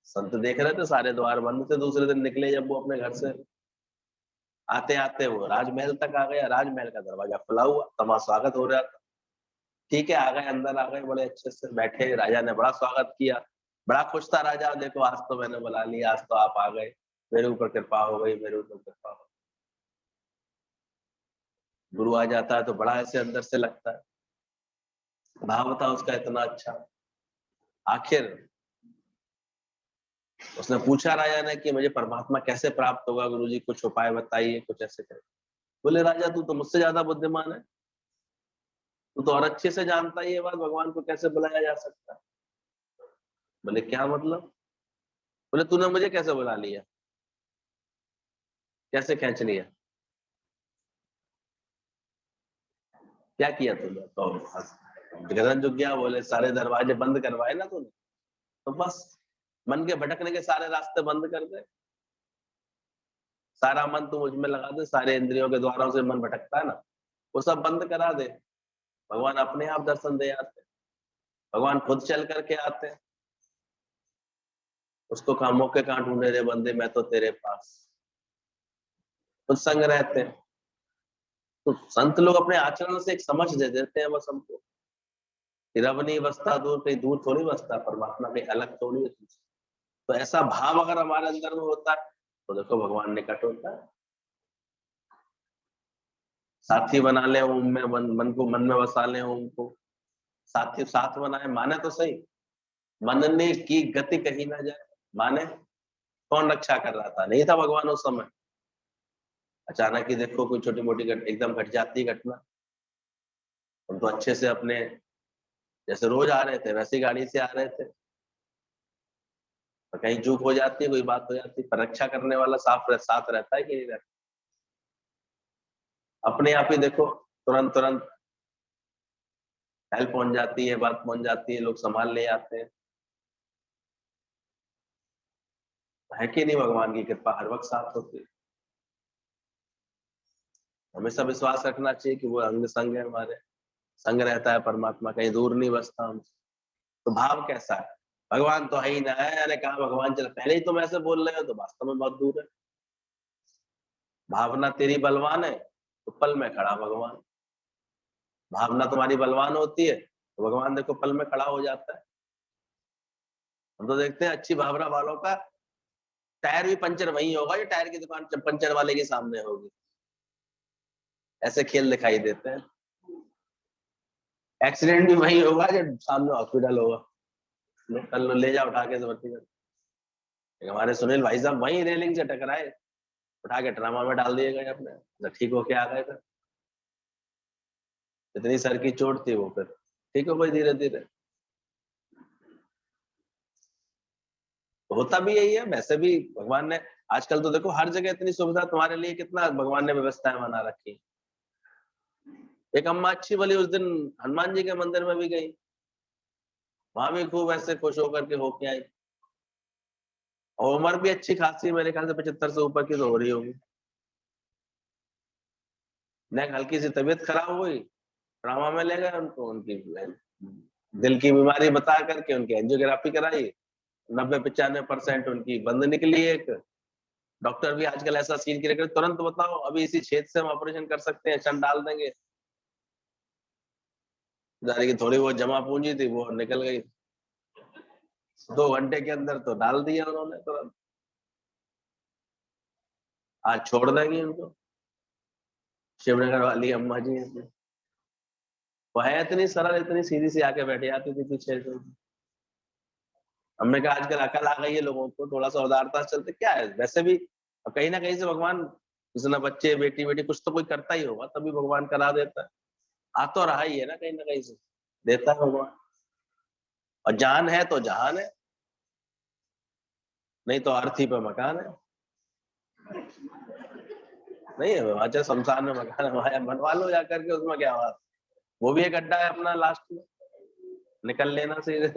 संत देख रहे थे सारे द्वार बंद थे, दूसरे दिन निकले जब वो अपने घर से, आते आते वो राजमहल तक आ गया, राजमहल का दरवाजा खुला हुआ, तमाम स्वागत हो रहा था। ठीक है, आ गए, अंदर आ गए, बड़े अच्छे से बैठे, राजा ने बड़ा स्वागत किया, बड़ा खुश था राजा, देखो आज तो मैंने बुला लिया, आज तो आप आ गए, मेरे ऊपर कृपा हो गई, मेरे ऊपर कृपा हो गई। गुरु आ जाता है तो बड़ा ऐसे अंदर से लगता है, भाव था उसका इतना अच्छा। आखिर उसने पूछा राजा ने कि मुझे परमात्मा कैसे प्राप्त होगा गुरुजी, कुछ उपाय बताइए, कुछ ऐसे करे। बोले राजा तू तो मुझसे ज्यादा बुद्धिमान है, तू तो और अच्छे से जानता है ये बात, भगवान को कैसे बुलाया जा सकता है। बोले क्या मतलब? बोले तूने मुझे कैसे बुला लिया? कैसे खींच लिया? क्या किया तूने? तो गगन झुक गया, बोले सारे दरवाजे बंद करवाए ना तूने, तो बस मन के भटकने के सारे रास्ते बंद कर दे। सारा मन तू मुझ में लगा दे, सारे इंद्रियों के द्वारों से मन भटकता है ना, वो सब बंद करा दे। भगवान अपने आप दर्शन दे आते, भगवान खुद चल करके आते हैं। उसको कहा मौके कहाँ ढूंढे रे बंदे, मैं तो तेरे पास। खुद संग रहते हैं। तो संत लोग अपने आचरण से एक समझ दे देते हैं बस हमको कि रब नहीं बसता दूर, कहीं दूर थोड़ी बसता परमात्मा, कहीं अलग थोड़ी है तुझसे। तो ऐसा भाव अगर हमारे अंदर में होता है तो देखो भगवान निकट होता है। साथी बना ले ओम में, मन को मन में बसा ले ओम को, साथी साथ बनाए, माने तो सही। मनने की गति कहीं ना जाए, माने कौन रक्षा कर रहा था? नहीं था भगवान उस समय। अचानक ही देखो कोई छोटी मोटी एकदम घट जाती है घटना, हम तो अच्छे से अपने जैसे रोज आ रहे थे वैसी गाड़ी से आ रहे थे, तो कहीं चूक हो जाती है, कोई बात हो जाती है, पर रक्षा करने वाला साथ रहता है कि नहीं रहता? अपने आप ही देखो तुरंत तुरंत हेल्प पहुंच जाती है, बात पहुंच जाती है, लोग संभाल ले आते हैं। है कि नहीं? भगवान की कृपा हर वक्त साथ होती है। हमेशा विश्वास रखना चाहिए कि वो अंग संग है, हमारे संग रहता है परमात्मा, कहीं दूर नहीं बसता हमसे। तो भाव कैसा है? भगवान तो है ही ना है, मैंने कहा भगवान चल, पहले ही तुम ऐसे बोल रहे हो तो वास्तव में बहुत दूर है। भावना तेरी बलवान है तो पल में खड़ा भगवान। भावना तुम्हारी बलवान होती है तो भगवान देखो पल में खड़ा हो जाता है। हम तो देखते हैं अच्छी भावना वालों का टायर भी पंचर वही होगा जो टायर की दुकान पंचर वाले के सामने होगी। ऐसे खेल दिखाई देते हैं। एक्सीडेंट भी वही होगा जब सामने हॉस्पिटल होगा, कल ले जा उठा के भर्ती कर। हमारे सुनील भाई साहब वही रेलिंग से टकराए, उठा के ड्रामा में डाल दिए गए अपने, तो ठीक होके आ गए थे। इतनी सर की चोट थी वो, फिर ठीक हो गई धीरे धीरे। तो होता भी यही है। वैसे भी भगवान ने आजकल तो देखो हर जगह इतनी सुविधा तुम्हारे लिए, कितना भगवान ने व्यवस्थाएं बना रखी। एक अम्मा अच्छी भली उस दिन हनुमान जी के मंदिर में भी गई, वहां भी खूब ऐसे खुश होकर के होके आई, और उम्र भी अच्छी खासी, मेरे ख्याल से 75 से ऊपर की तो हो रही होगी। न हल्की सी तबीयत खराब हुई, ड्रामा में ले गए उनको, उनकी दिल की बीमारी बता करके उनकी एंजियोग्राफी कराई, 90-95% उनकी बंद निकली। एक डॉक्टर भी आजकल ऐसा सीन क्रिएट कर तुरंत बताओ अभी इसी क्षेत्र से हम ऑपरेशन कर सकते हैं, शन डाल देंगे। बेचारे की थोड़ी बहुत जमा पूंजी थी वो निकल गई, 2 घंटे के अंदर तो डाल दिया उन्होंने तुरंत। आज छोड़ देंगी उनको, शिवनगर वाली अम्मा जी हैं। वो है इतनी सरल, इतनी सीधी सी आके बैठ जाती थी पीछे से। हमने कहा आजकल अकल आ गई है लोगों को, थोड़ा सा उदारता से चलते क्या है वैसे भी। अब कहीं ना कहीं से भगवान, जिसने बच्चे बेटी बेटी कुछ तो कोई करता ही होगा, तभी भगवान करा देता है। आ तो रहा ही है ना कहीं से, देता है भगवान। और जान है तो जहान है, नहीं तो अर्थी पे मकान है। नहीं है अच्छा, शमशान में मकान है, वहां बनवा लो जाकर के, उसमें क्या बात। वो भी एक अड्डा है अपना, लास्ट में निकल लेना सीधे।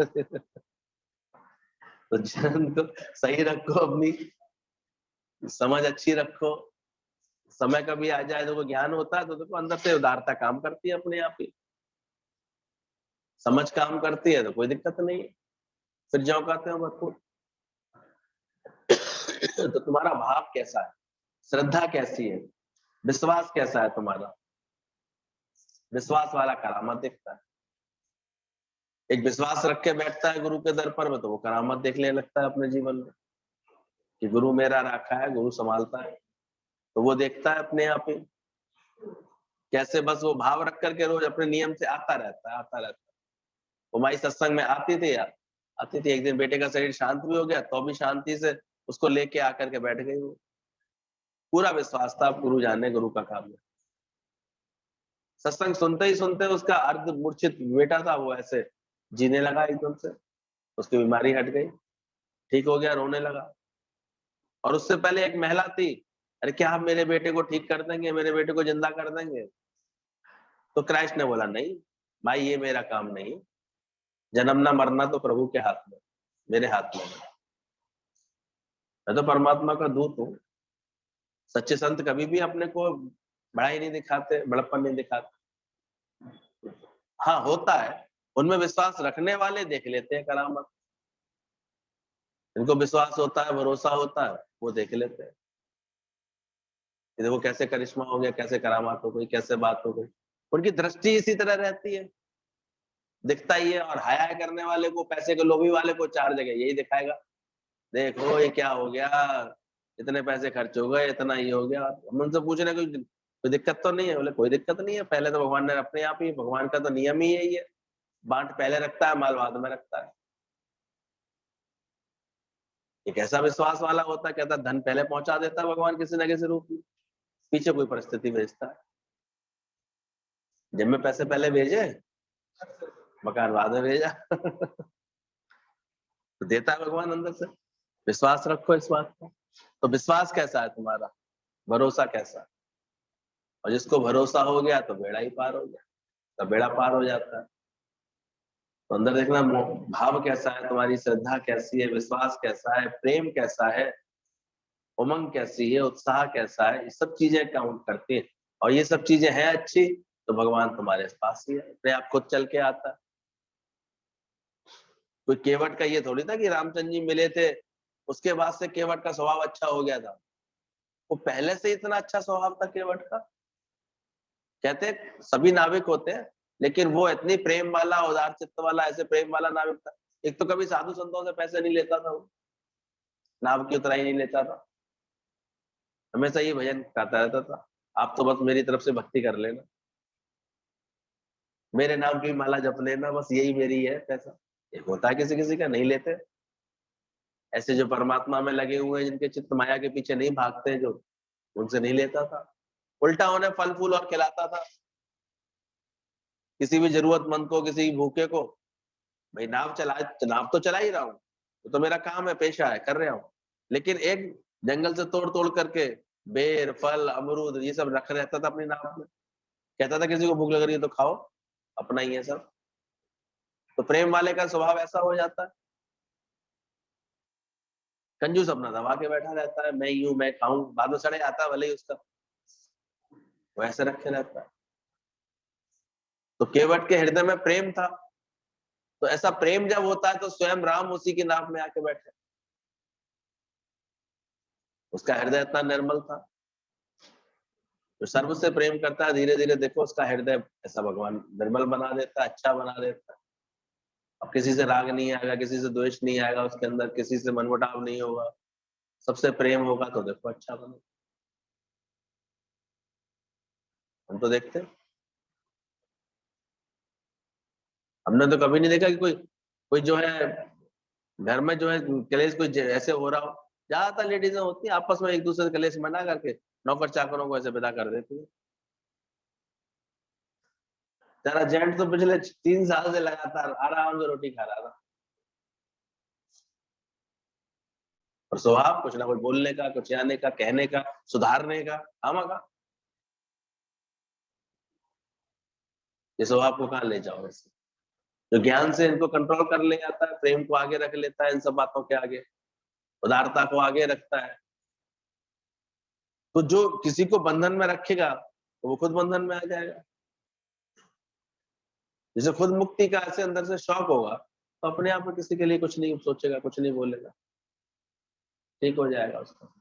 तो जान को सही रखो, अपनी समझ अच्छी रखो। समय कभी आ जाए तो ज्ञान होता है तो देखो अंदर से उदारता काम करती है अपने आप ही, समझ काम करती है तो कोई दिक्कत नहीं है। फिर जो कहते हो भरपूर। तो तुम्हारा भाव कैसा है? श्रद्धा कैसी है? विश्वास कैसा है तुम्हारा? विश्वास वाला करामत देखता है। एक विश्वास रख के बैठता है गुरु के दर पर में, तो वो करामत देखने लगता है अपने जीवन में कि गुरु मेरा रखा है, गुरु संभालता है। तो वो देखता है अपने आप ही कैसे, बस वो भाव रख करके रोज अपने नियम से आता रहता है, आता रहता है। वो माई सत्संग में आती थी यार, आती थी। एक दिन बेटे का शरीर शांत भी हो गया तो भी शांति से उसको लेके आकर के बैठ गई वो। पूरा विश्वास था, गुरु जाने गुरु का काम है। सत्संग सुनते ही सुनते उसका अर्ध मूर्छित बेटा था, वो ऐसे जीने लगा एकदम से, उसकी बीमारी हट गई, ठीक हो गया, रोने लगा। और उससे पहले एक महिला थी अरे क्या आप मेरे बेटे को ठीक कर देंगे, मेरे बेटे को जिंदा कर देंगे? तो क्राइस्ट ने बोला नहीं भाई, ये मेरा काम नहीं, जन्मना मरना तो प्रभु के हाथ में, मेरे हाथ में नहीं। मैं तो परमात्मा का दूत हूँ। सच्चे संत कभी भी अपने को बड़ाई नहीं दिखाते, बड़प्पन नहीं दिखाते। हाँ होता है, उनमें विश्वास रखने वाले देख लेते हैं करामत, इनको विश्वास होता है, भरोसा होता है, वो देख लेते हैं कि देखो कैसे करिश्मा हो गया, कैसे करामात हो गई, कैसे बात हो गई। उनकी दृष्टि इसी तरह रहती है, दिखता ही है। और हाया करने वाले को, पैसे के लोभी वाले को चार जगह यही दिखाएगा, देखो ये क्या हो गया, इतने पैसे खर्च हो गए, इतना ये हो गया। हम उनसे पूछ रहे कोई दिक्कत तो नहीं है? बोले कोई दिक्कत नहीं है, पहले तो भगवान ने अपने आप ही, भगवान का तो नियम ही यही है, बांट पहले रखता है, माल बाद में रखता है। एक ऐसा विश्वास वाला होता है, कहता धन पहले पहुंचा देता है भगवान किसी न किसी रूप में, पीछे कोई परिस्थिति भेजता है। जब में पैसे पहले भेजे, मकान बाद में भेजा तो देता है भगवान अंदर से। विश्वास रखो इस बात का। तो विश्वास कैसा है तुम्हारा, भरोसा कैसा है? और जिसको भरोसा हो गया तो बेड़ा ही पार हो गया, तो बेड़ा पार हो जाता है। तो अंदर देखना भाव कैसा है, तुम्हारी श्रद्धा कैसी है, विश्वास कैसा है, प्रेम कैसा है, उमंग कैसी है, उत्साह कैसा है, ये सब चीजें काउंट करती हैं। और ये सब चीजें हैं अच्छी तो भगवान तुम्हारे पास ही है, अपने आप खुद चल के आता है। कोई केवट का ये थोड़ी था कि रामचंद्र जी मिले थे उसके बाद से केवट का स्वभाव अच्छा हो गया था, वो पहले से इतना अच्छा स्वभाव था केवट का। कहते हैं सभी नाविक होते हैं, लेकिन वो इतनी प्रेम वाला, उदार चित्त वाला, ऐसे प्रेम वाला नाविक था। एक तो कभी साधु संतों से पैसे नहीं लेता था वो, नाव की उतराई नहीं लेता था, हमेशा ये भजन गाता रहता था, आप तो बस मेरी तरफ से भक्ति कर लेना, मेरे नाम की माला जप लेना, बस यही मेरी है पैसा। एक होता है किसी किसी का नहीं लेते, ऐसे जो परमात्मा में लगे हुए हैं, जिनके चित्त माया के पीछे नहीं भागते, जो उनसे नहीं लेता था। उल्टा उन्हें फल फूल और खिलाता था, किसी भी जरूरतमंद को, किसी भूखे को। भाई नाव तो चला ही रहा हूँ, तो मेरा काम है, पेशा है, कर रहा हूँ। लेकिन एक जंगल से तोड़ तोड़ करके बेर, फल, अमरूद ये सब रख रहता था अपनी नाव में, कहता था किसी को भूख लग रही है तो खाओ, अपना ही है सब। तो प्रेम वाले का स्वभाव ऐसा हो जाता है। कंजूस अपना दबा के बैठा रहता है, मैं यूं मैं खाऊं, बाद में सड़े आता भले ही उसका, वैसे रखे रहता है। तो केवट के हृदय में प्रेम था, तो ऐसा प्रेम जब होता है तो स्वयं राम उसी की नाव में आके बैठे। उसका हृदय इतना निर्मल था, जो सर्व से प्रेम करता है, धीरे धीरे देखो उसका हृदय ऐसा भगवान निर्मल बना देता है, अच्छा बना देता है। अब किसी से राग नहीं आएगा, किसी से द्वेष नहीं आएगा उसके अंदर, किसी से मनमुटाव नहीं होगा, सबसे प्रेम होगा, तो देखो अच्छा बने। हम तो देखते हैं, हमने तो कभी नहीं देखा कि कोई कोई जो है घर में जो है कलेश कोई ऐसे हो रहा हो। ज्यादातर लेडीज होती है आपस में एक दूसरे से कलेश मना करके नौकर चाकरों को ऐसे विदा कर देती है। तेरा जेंट तो पिछले 3 साल से लगातार आराम से रोटी खा रहा था, और स्वभाव कुछ ना कुछ बोलने का, कुछ आने का, कहने का, सुधारने का, हम का ये स्वभाव को कहाँ ले जाओ इससे। जो ज्ञान से इनको कंट्रोल कर ले जाता है, प्रेम को आगे रख लेता है इन सब बातों के आगे, उदारता को आगे रखता है, तो जो किसी को बंधन में रखेगा तो वो खुद बंधन में आ जाएगा। जैसे खुद मुक्ति का ऐसे अंदर से शौक होगा, तो अपने आप में किसी के लिए कुछ नहीं सोचेगा, कुछ नहीं बोलेगा, ठीक हो जाएगा उसका।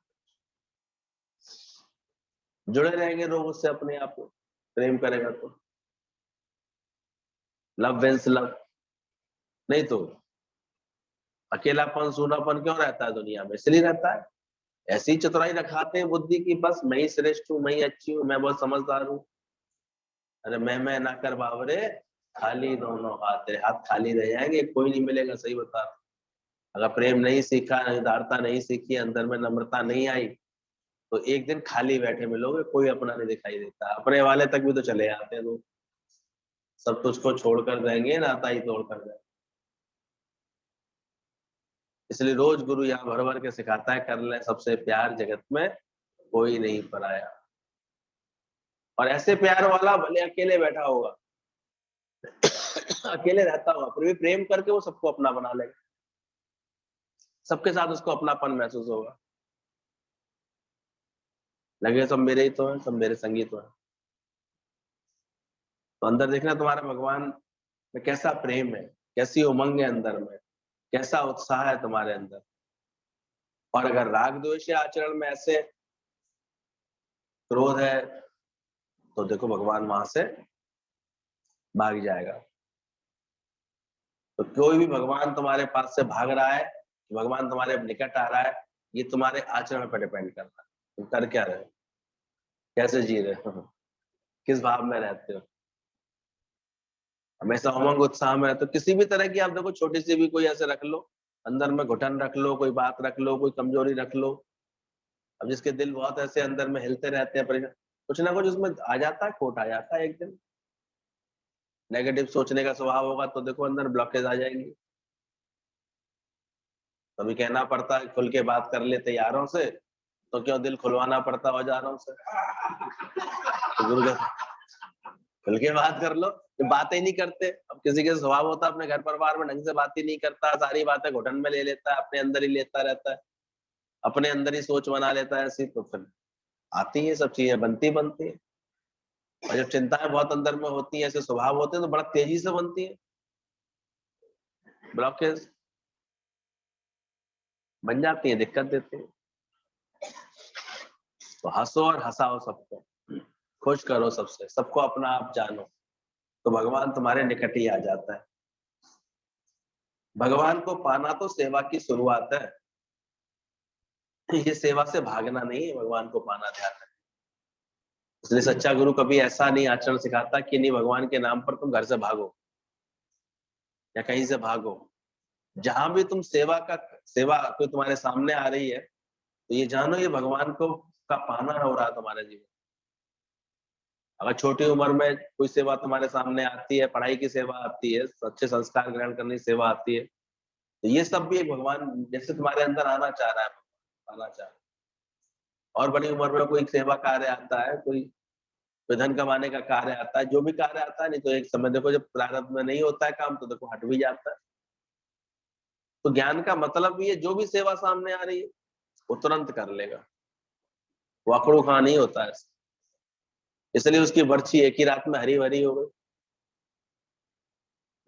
जुड़े रहेंगे लोग उससे अपने आप को, प्रेम करेगा तो। लव विंस लव, नहीं तो अकेलापन, सूनापन क्यों रहता है दुनिया में? इसलिए रहता है, ऐसी चतुराई रखाते हैं बुद्धि की, बस मैं ही श्रेष्ठ हूँ, मैं ही अच्छी हूँ, मैं बहुत समझदार हूँ। अरे मैं ना कर बाबरे, खाली दोनों हाथ, तेरे हाथ खाली रह जाएंगे, कोई नहीं मिलेगा। सही बता, अगर प्रेम नहीं सीखा, उदारता नहीं सीखी, अंदर में नम्रता नहीं आई, तो एक दिन खाली बैठे मिलोगे, कोई अपना नहीं दिखाई देता। अपने वाले तक भी तो चले आते हैं लोग, सब तुझको छोड़कर देंगे, नाता ही तोड़ कर देंगे। इसलिए रोज गुरु यहाँ भर भर के सिखाता है, कर ले सबसे प्यार जगत में कोई नहीं पराया। और ऐसे प्यार वाला भले अकेले बैठा होगा, अकेले रहता होगा, फिर भी प्रेम करके वो सबको अपना बना लेगा, सबके साथ उसको अपनापन महसूस होगा, लगे सब मेरे ही तो हैं, सब मेरे संगी तो हैं। तो अंदर देखना तुम्हारा भगवान में कैसा प्रेम है, कैसी उमंग है अंदर में, कैसा उत्साह है तुम्हारे अंदर। और अगर राग द्वेष या आचरण में ऐसे क्रोध है, तो देखो भगवान वहां से भाग जाएगा। तो कोई भी भगवान तुम्हारे पास से भाग रहा है, भगवान तुम्हारे निकट आ रहा है, ये तुम्हारे आचरण पर डिपेंड करता है, तुम कर क्या रहे हो, कैसे जी रहे हो, किस भाव में रहते हो। हमेशा उमंग उत्साह में रहते हो, किसी भी तरह की आप देखो छोटी सी भी कोई ऐसे रख लो, अंदर में घुटन रख लो, कोई बात रख लो, कोई कमजोरी रख लो, अब जिसके दिल बहुत ऐसे अंदर में हिलते रहते हैं, परेशान, कुछ ना कुछ उसमें आ जाता है, खोट आ जाता है। एक दिन नेगेटिव सोचने का स्वभाव होगा तो देखो अंदर ब्लॉकेज आ जाएंगी। कभी कहना पड़ता है खुल के बात कर ले तैयारों से, तो क्यों दिल खुलवाना पड़ता औजारों से। तो गुरु कहते खुल के बात कर लो, तो बातें नहीं करते। अब किसी के स्वभाव होता है अपने घर परिवार में ढंग से बात ही नहीं करता, सारी बातें घुटन में ले लेता है, अपने अंदर ही लेता रहता है, अपने अंदर ही सोच बना लेता है ऐसी, तो फिर आती है सब चीजें बनती है। और जब चिंताएं बहुत अंदर में होती है, ऐसे स्वभाव होते हैं, तो बड़ा तेजी से बनती है, ब्लॉकेज बन जाती है, दिक्कत देती है। तो हंसो और हंसाओ सबको, खुश करो सबसे, सबको अपना आप जानो, तो भगवान तुम्हारे निकट ही आ जाता है। भगवान को पाना तो सेवा की शुरुआत है, ये सेवा से भागना नहीं है, भगवान को पाना ध्यान है। इसलिए सच्चा गुरु कभी ऐसा नहीं आचरण सिखाता कि नहीं भगवान के नाम पर तुम घर से भागो या कहीं से भागो। जहां भी तुम सेवा कोई तुम्हारे सामने आ रही है, तो ये जानो ये भगवान को का पाना हो रहा है तुम्हारे जीवन। अगर छोटी उम्र में कोई सेवा तुम्हारे सामने आती है, पढ़ाई की सेवा आती है, अच्छे संस्कार ग्रहण करने की सेवा आती है, तो ये सब भी एक भगवान जैसे तुम्हारे अंदर आना चाह रहा है, आना चाह रहा है। और बड़ी उम्र में कोई सेवा कार्य आता है, कोई धन कमाने का कार्य आता है, जो भी कार्य आता है, नहीं तो एक समय देखो जब प्रारब्ध में नहीं होता है काम, तो देखो हट भी जाता है। तो ज्ञान का मतलब भी है, जो भी सेवा सामने आ रही है वो तुरंत कर लेगा, वो अकड़ू खां नहीं होता है। इसलिए उसकी बर्छी एक ही रात में हरी भरी हो गई।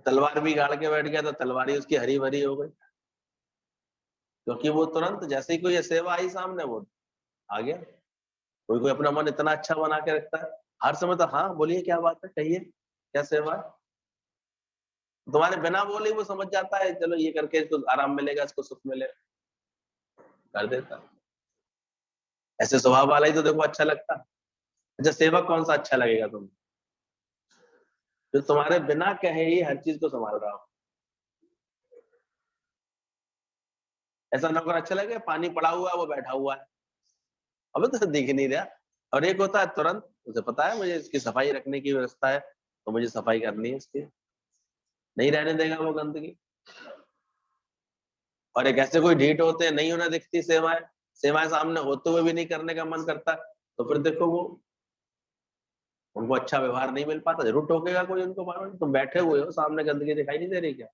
तलवार भी गाड़ के बैठ गया तो तलवारी उसकी हरी भरी हो गई, क्योंकि वो तुरंत जैसे ही कोई सेवा आई सामने वो आ गया। कोई कोई अपना मन इतना अच्छा बना के रखता है, हर समय तो हाँ बोलिए क्या बात है, कहिए क्या सेवा है, तुम्हारे बिना बोले वो समझ जाता है, चलो ये करके इसको आराम मिलेगा, इसको सुख मिलेगा, कर देता है। ऐसे स्वभाव वाला ही तो देखो अच्छा लगता है। अच्छा सेवक कौन सा अच्छा लगेगा तुम्हें, जो तुम्हारे बिना कहे ही हर चीज को संभाल रहा हो। ऐसा नौकर अच्छा लगेगा पानी पड़ा हुआ है वो बैठा हुआ है, अबे तो दिख नहीं रहा। और एक होता है तुरंत उसे पता है मुझे इसकी सफाई रखने की व्यवस्था है, तो मुझे सफाई करनी है इसकी, नहीं रहने देगा वो गंदगी। और एक ऐसे कोई ढीठ होते हैं, नहीं उन्हें दिखती सेवाएं, सेवाएं सामने होते हुए भी नहीं करने का मन करता, तो फिर देखो वो उनको अच्छा व्यवहार नहीं मिल पाता, जरूर टोकेगा कोई उनको, मानो तुम बैठे हुए हो सामने गंदगी दिखाई नहीं दे रही क्या।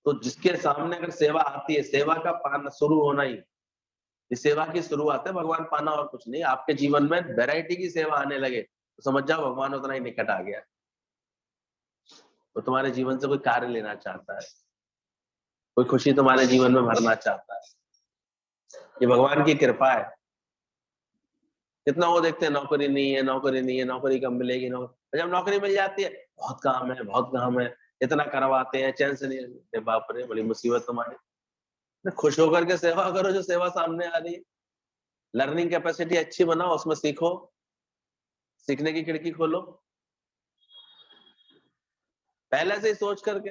तो जिसके सामने अगर सेवा आती है, सेवा का पाना शुरू होना ही इस सेवा की शुरुआत है, भगवान पाना और कुछ नहीं। आपके जीवन में वैरायटी की सेवा आने लगे तो समझ जाओ भगवान उतना ही निकट आ गया, तो तुम्हारे जीवन से कोई कार्य लेना चाहता है, कोई खुशी तुम्हारे जीवन में भरना चाहता है। ये भगवान की कृपा है। कितना वो देखते हैं नौकरी नहीं है, नौकरी नहीं है, नौकरी कब मिलेगी, नौकरी जब नौकरी मिल जाती है बहुत काम है, बहुत काम है, इतना करवाते हैं, चैन से नहीं। अरे बाप रे बड़ी मुसीबत तुम्हारी। खुश होकर के सेवा करो, जो सेवा सामने आ रही है। लर्निंग कैपेसिटी अच्छी बनाओ, उसमें सीखो, सीखने की खिड़की खोलो, पहले से ही सोच करके।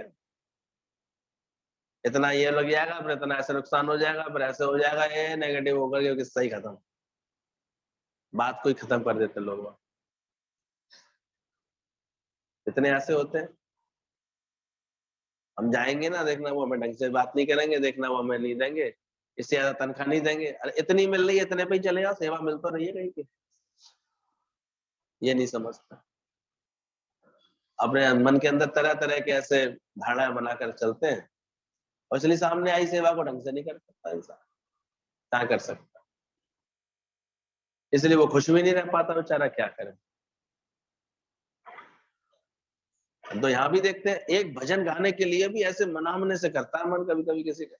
इतना ये लग जाएगा, फिर इतना ऐसे नुकसान हो जाएगा, फिर ऐसे हो जाएगा, ये नेगेटिव होकर के किस्सा ही खत्म, बात को ही खत्म कर देते लोग। इतने ऐसे होते हैं, हम जाएंगे ना देखना वो हमें ढंग से बात नहीं करेंगे, देखना वो हमें नहीं देंगे, इससे ज्यादा तनख्वाह नहीं देंगे, अरे इतनी मिल रही है इतने पे ही चले जाओ, सेवा मिल तो रही है कहीं की। ये नहीं समझता, अपने मन के अंदर तरह तरह के ऐसे धारणाएं बनाकर चलते हैं, और इसलिए सामने आई सेवा को ढंग से नहीं कर सकता इंसान, क्या कर सकता, इसलिए वो खुश भी नहीं रह पाता बेचारा, क्या करे। तो यहाँ भी देखते हैं, एक भजन गाने के लिए भी ऐसे मनामने से करता है मन कभी कभी किसी का,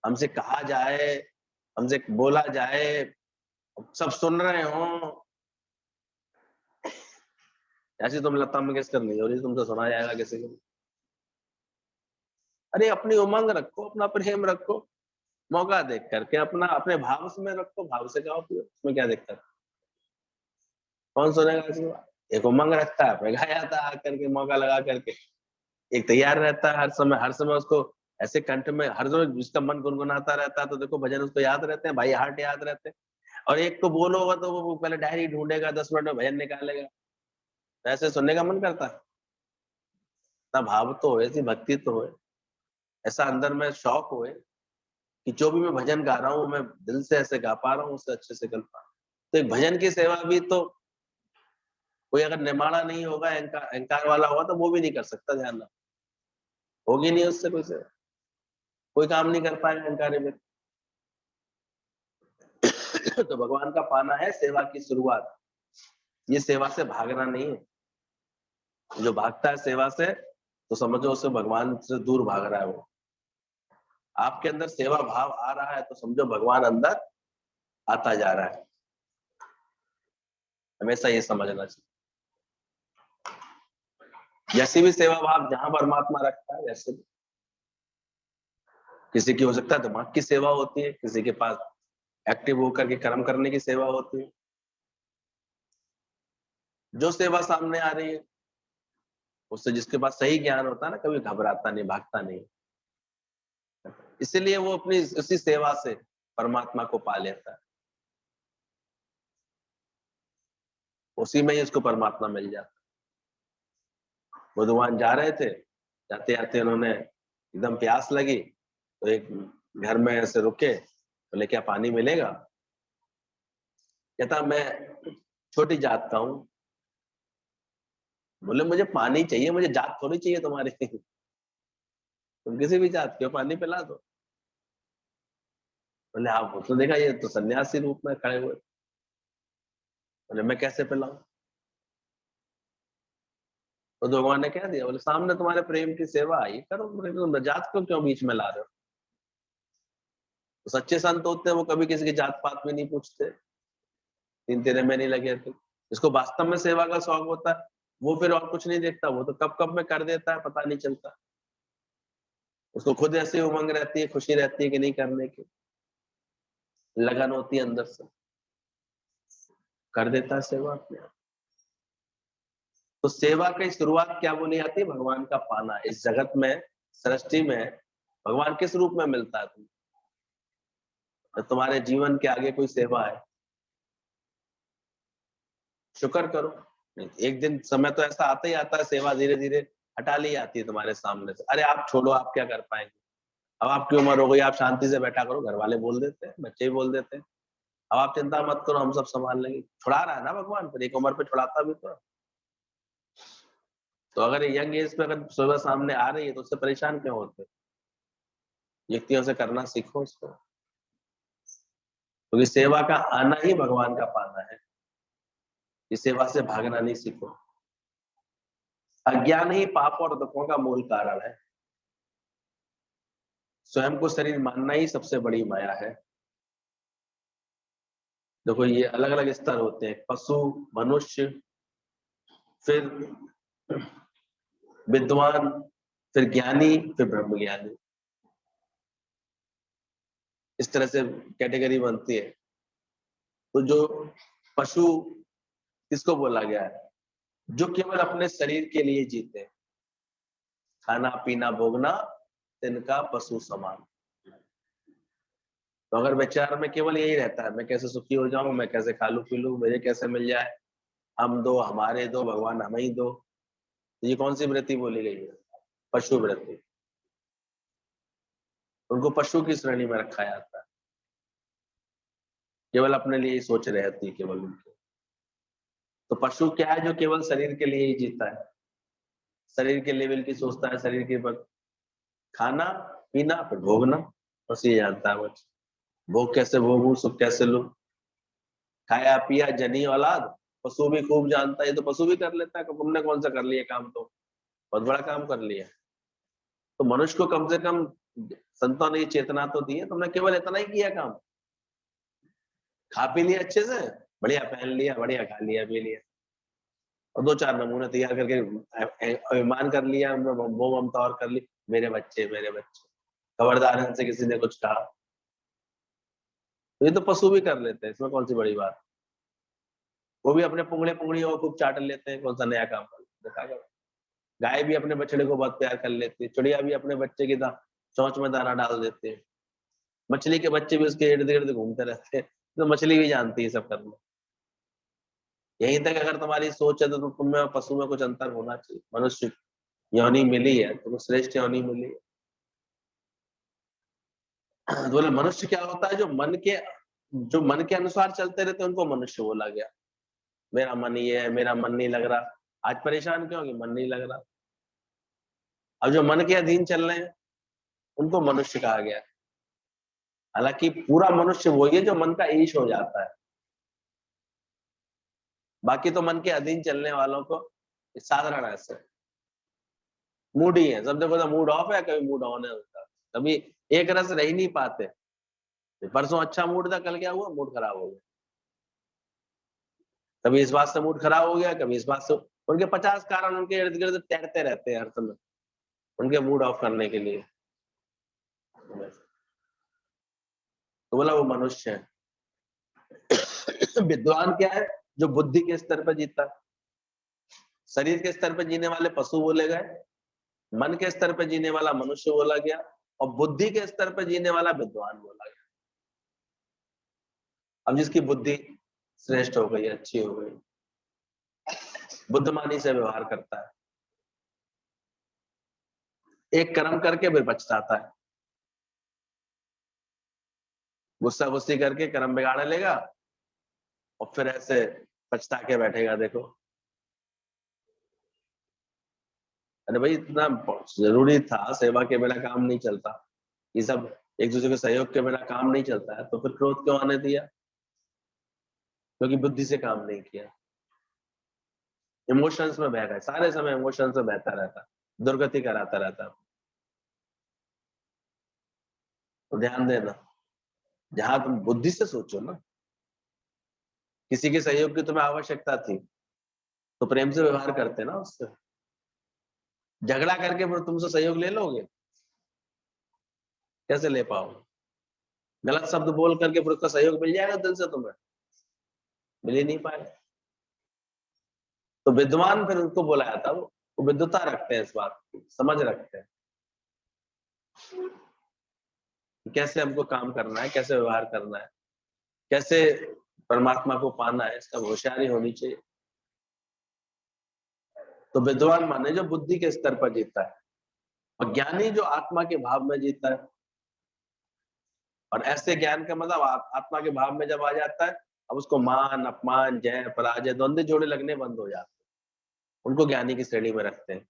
हमसे कहा जाए, हमसे बोला जाए, सब सुन रहे हो, ऐसी तुम लता मंगेशकर नहीं हो रही, तुमसे सुना जाएगा किसी को। अरे अपनी उमंग रखो, अपना प्रेम रखो, मौका देख करके अपना अपने भाव में रखो, भाव से गाओ, उसमें क्या दिक्कत, कौन सुनेगा इसको। एक उमंग रखता है, अपने गाया था आकर के, मौका लगा करके, एक तैयार रहता है हर समय उसको ऐसे कंठ में, हर रोज जिसका मन गुनगुनाता रहता है तो देखो भजन उसको याद रहते हैं, भाई हार्ट याद रहते हैं। और एक को बोलोगा तो वो पहले डायरी ढूंढेगा, 10 मिनट में भजन निकालेगा, ऐसे सुनने का मन करता है। ना भाव तो हो, ऐसी भक्ति तो हो, ऐसा अंदर में शौक हो कि जो भी मैं भजन गा रहा हूँ मैं दिल से ऐसे गा पा रहा हूँ, उससे अच्छे से कर पा रहा हूँ। तो एक भजन की सेवा भी तो, कोई अगर निमाड़ा नहीं होगा, अहंकार वाला होगा तो वो भी नहीं कर सकता, ध्यान रखना, होगी नहीं उससे कोई सेवा, कोई काम नहीं कर पाएगा अहंकारी व्यक्ति। तो भगवान का पाना है सेवा की शुरुआत, ये सेवा से भागना नहीं है। जो भागता है सेवा से तो समझो उसे भगवान से दूर भाग रहा है वो। आपके अंदर सेवा भाव आ रहा है तो समझो भगवान अंदर आता जा रहा है, हमेशा ये समझना चाहिए। जैसी भी सेवा भाव जहां परमात्मा रखता है, जैसे भी किसी की हो सकता है दिमाग की सेवा होती है, किसी के पास एक्टिव होकर के कर्म करने की सेवा होती है। जो सेवा सामने आ रही है उससे जिसके पास सही ज्ञान होता है ना, कभी घबराता नहीं, भागता नहीं, इसीलिए वो अपनी उसी सेवा से परमात्मा को पा लेता है, उसी में ही उसको परमात्मा मिल जाता है। बुद्धवान जा रहे थे, जाते जाते उन्होंने एकदम प्यास लगी तो एक घर में ऐसे रुके, बोले क्या पानी मिलेगा, कहता मैं छोटी जात का हूँ, बोले मुझे पानी चाहिए, मुझे जात थोड़ी चाहिए तुम्हारी। तुम किसी भी जात के हो, पानी पिला दो। बोले आप तो देखा ये तो सन्यासी रूप में खड़े हुए, बोले मैं कैसे पिलाऊं। तो भगवान ने कह दिया, बोले सामने तुम्हारे प्रेम की सेवा आई करो, तुम जात को क्यों बीच में ला रहे हो। तो सच्चे संत होते हैं वो कभी किसी की जात पात में नहीं पूछते, तीन तेरे में नहीं लगे थे। जिसको वास्तव में सेवा का शौक होता है वो फिर और कुछ नहीं देखता, वो तो कब कब में कर देता है पता नहीं चलता, उसको खुद ऐसी उमंग रहती है, खुशी रहती है कि नहीं करने की, लगन होती है अंदर से, कर देता है सेवा अपने आप। तो सेवा की शुरुआत क्या बोली जाती है, भगवान का पाना। इस जगत में, सृष्टि में भगवान किस रूप में मिलता है तुम्हें, तो तुम्हारे जीवन के आगे कोई सेवा है, शुक्र करो। नहीं, एक दिन समय तो ऐसा आता ही आता है, सेवा धीरे धीरे हटा ली आती है तुम्हारे सामने से, अरे आप छोड़ो, आप क्या कर पाएंगे, अब आपकी उम्र हो गई, आप शांति से बैठा करो, घर वाले बोल देते हैं, बच्चे भी बोल देते हैं, अब आप चिंता मत करो, हम सब संभाल लेंगे। छुड़ा रहा है ना भगवान, फिर एक उम्र पे छुड़ाता भी तो अगर यंग एज पे अगर सुबह सामने आ रही है तो उससे परेशान क्यों होते, युक्तियों से करना सीखो उसको, क्योंकि सेवा का आना ही भगवान का पाना है, इस सेवा से भागना नहीं सीखो। अज्ञान ही पाप और दुखों का मूल कारण है, स्वयं को शरीर मानना ही सबसे बड़ी माया है। देखो ये अलग अलग स्तर होते हैं, पशु, मनुष्य, फिर विद्वान, फिर ज्ञानी, फिर ब्रह्म ज्ञानी, इस तरह से कैटेगरी बनती है। तो जो पशु किसको बोला गया है, जो केवल अपने शरीर के लिए जीते हैं, खाना पीना भोगना तिनका पशु समान। तो अगर विचार में केवल यही रहता है, मैं कैसे सुखी हो जाऊं, मैं कैसे खा लू पी लू, मुझे कैसे मिल जाए, हम दो, हमारे दो, भगवान हमें ही दो, तो ये कौन सी वृत्ति बोली गई है, पशु वृत्ति। उनको पशु की श्रेणी में रखा जाता है। केवल अपने लिए ही सोच रहे रहती है केवल उनके। तो पशु क्या है, जो केवल शरीर के लिए ही जीता है, शरीर के लेवल की सोचता है, शरीर के बस खाना पीना फिर भोगना, बस ये जानता है बस। भोग कैसे भोगूं, सुख कैसे लूं, खाया पिया जनी औलाद, पशु भी खूब जानता है। ये तो पशु भी कर लेता है, कि तुमने कौन सा कर लिया काम, तो बहुत बड़ा काम कर लिया। तो मनुष्य को कम से कम संतों ने ये चेतना तो दी है, तुमने केवल इतना ही किया काम, खा पी लिया अच्छे से, बढ़िया पहन लिया, बढ़िया खा लिया पी लिया, और दो चार नमूने तैयार करके अभिमान कर लिया, वो ममता और कर ली, मेरे बच्चे मेरे बच्चे, खबरदार इनसे किसी ने कुछ कहा। तो ये तो पशु भी कर लेते हैं, इसमें कौन सी बड़ी बात। वो भी अपने पुंगड़े पुंगड़ियों को खूब चाट लेते हैं, कौन सा नया काम कर देखा गया। गाय भी अपने बछड़े को बहुत प्यार कर लेती है, चिड़िया भी अपने बच्चे की चोंच में दाना डाल देते हैं, मछली के बच्चे भी उसके इर्द गिर्द घूमते रहते हैं। तो मछली भी जानती है सब करना। यहीं तक अगर तुम्हारी सोच है तो तुम में और पशु में कुछ अंतर होना चाहिए। मनुष्य योनि मिली है, तुम्हें श्रेष्ठ योनि मिली है। तो बोले मनुष्य क्या होता है, जो मन के अनुसार चलते रहते हैं, उनको मनुष्य बोला गया। मेरा मन ये है, मेरा मन नहीं लग रहा, आज परेशान क्यों, कि मन नहीं लग रहा। अब जो मन के अधीन चल रहे हैं, उनको मनुष्य कहा गया। हालांकि पूरा मनुष्य वही है जो मन का ईश हो जाता है, बाकी तो मन के अधीन चलने वालों को साधारण ऐसे मूड ही है। सब देखो तो मूड ऑफ है, कभी मूड ऑन है उनका, कभी एक रस रह ही नहीं पाते। परसों अच्छा मूड था, कल क्या हुआ, मूड खराब हो गया। कभी इस बात से मूड खराब हो गया, कभी इस बात से। उनके 50 कारण उनके इर्द गिर्द तैरते रहते हैं हर समय, उनके मूड ऑफ करने के लिए। तो बोला वो मनुष्य है। विद्वान क्या है, जो बुद्धि के स्तर पर जीता। शरीर के स्तर पर जीने वाले पशु बोले गए, मन के स्तर पर जीने वाला मनुष्य बोला गया, और बुद्धि के स्तर पर जीने वाला विद्वान बोला गया। अब जिसकी बुद्धि श्रेष्ठ हो गई, अच्छी हो गई, बुद्धिमानी से व्यवहार करता है, एक कर्म करके फिर पछताता है, गुस्सा गुस्सी करके कर्म बिगाड़ लेगा और फिर ऐसे पछता के बैठेगा। देखो अरे भाई इतना जरूरी था, सेवा के बिना काम नहीं चलता, ये सब एक दूसरे के सहयोग के बिना काम नहीं चलता है, तो फिर क्रोध क्यों आने दिया, क्योंकि बुद्धि से काम नहीं किया। इमोशंस में बह गए, सारे समय इमोशंस में बहता रहता, दुर्गति कराता रहता। तो ध्यान देना, जहां तुम बुद्धि से सोचो ना, किसी के सहयोग की तुम्हें आवश्यकता थी तो प्रेम से व्यवहार करते ना उससे। झगड़ा करके फिर तुमसे सहयोग ले लोगे, कैसे ले पाओगे। गलत शब्द बोल करके फिर उसका सहयोग मिल जाएगा दिल से, तुम्हें मिल ही नहीं पाएगा। तो विद्वान फिर उनको बोला जाता, वो विद्वता रखते हैं, इस बात की समझ रखते हैं कि कैसे हमको काम करना है, कैसे व्यवहार करना है, कैसे परमात्मा को पाना है, इसका होशियारी होनी चाहिए। तो विद्वान माने जो बुद्धि के स्तर पर जीता है, और ज्ञानी जो आत्मा के भाव में जीता है। और ऐसे ज्ञान का मतलब आत्मा के भाव में जब आ जाता है, अब उसको मान अपमान जय पराजय द्वंद्व जोड़े लगने बंद हो जाते हैं, उनको ज्ञानी की श्रेणी में रखते हैं।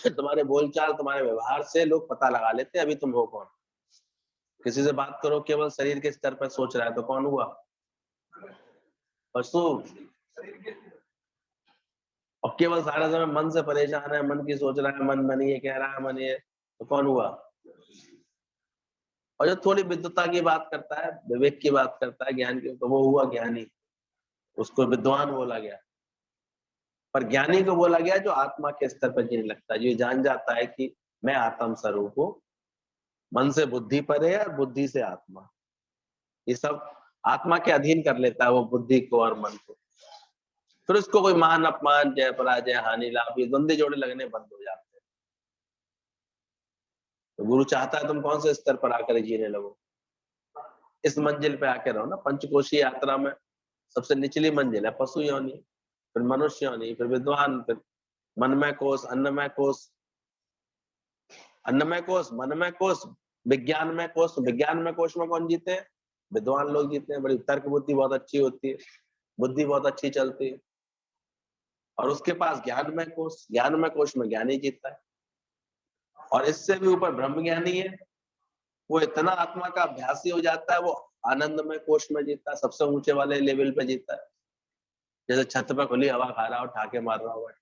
तुम्हारे बोलचाल, तुम्हारे व्यवहार से लोग पता लगा लेते हैं अभी तुम हो कौन। किसी से बात करो केवल शरीर के स्तर पर सोच रहा है, तो कौन हुआ, पशु। और केवल सारा समय मन से परेशान है, मन की सोच रहा है, मन ये कह रहा है, मन ये, तो कौन हुआ। और जो थोड़ी विद्वता की बात करता है, विवेक की बात करता है, ज्ञान की, तो वो हुआ ज्ञानी, उसको विद्वान बोला गया। पर ज्ञानी को बोला गया जो आत्मा के स्तर पर जीने लगता है, जो जान जाता है कि मैं आत्म स्वरूप हूँ, मन से बुद्धि परे है और बुद्धि से आत्मा, ये सब आत्मा के अधीन कर लेता है वो बुद्धि को और मन को। फिर उसको कोई मान अपमान जय पराजय हानि लाभ ये द्वंद्व जोड़े लगने बंद हो जाते हैं। तो गुरु चाहता है तुम कौन से स्तर पर आकर जीने लगो, इस मंजिल पे आके रहो ना। पंचकोशीय यात्रा में सबसे निचली मंजिल है पशु योनि, फिर मनुष्य योनि, फिर विद्वान, फिर मनमय कोश, अन्नमय कोश, अन्नमय कोश, मनमय कोश, विज्ञानमय कोश। विज्ञानमय कोश में कौन जीते हैं, विद्वान लोग जीतते हैं, बड़ी तर्क बुद्धि बहुत अच्छी होती है, बुद्धि बहुत अच्छी चलती है, और उसके पास ज्ञानमय कोश में ज्ञानी जीतता है। और इससे भी ऊपर ब्रह्म ज्ञानी है, वो इतना आत्मा का अभ्यासी हो जाता है, वो आनंदमय कोश में जीतता है, सबसे ऊंचे वाले लेवल पे जीतता है। जैसे छत पे खुली हवा खा रहा हो, ठाके मार रहा हुआ है।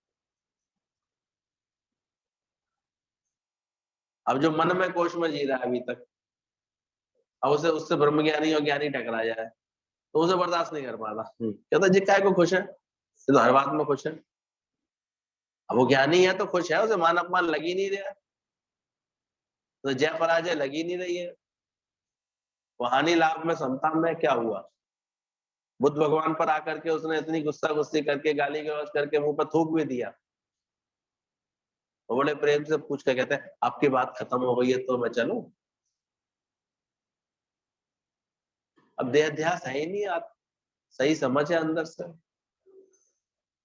अब जो मन में कोश में जी रहा है अभी तक, अब उसे उससे ब्रह्मज्ञानी और ज्ञानी टकरा जाए तो उसे बर्दाश्त नहीं कर पाता। कहता जी काय को खुश है, ये तो हर बात में खुश है। अब वो ज्ञानी है तो खुश है, उसे मान अपमान लग ही नहीं रहा, तो जय पराजय लगी नहीं रही है। वो हानि लाभ में समता में क्या हुआ? बुद्ध भगवान पर आकर के उसने इतनी गुस्सा गुस्सी करके गाली गलौज करके मुंह पर थूक भी दिया। वो बड़े प्रेम से पूछ के कहते हैं आपकी बात खत्म हो गई है तो मैं चलूं? अब देहाध्यास है ही नहीं, आप सही समझ है अंदर से,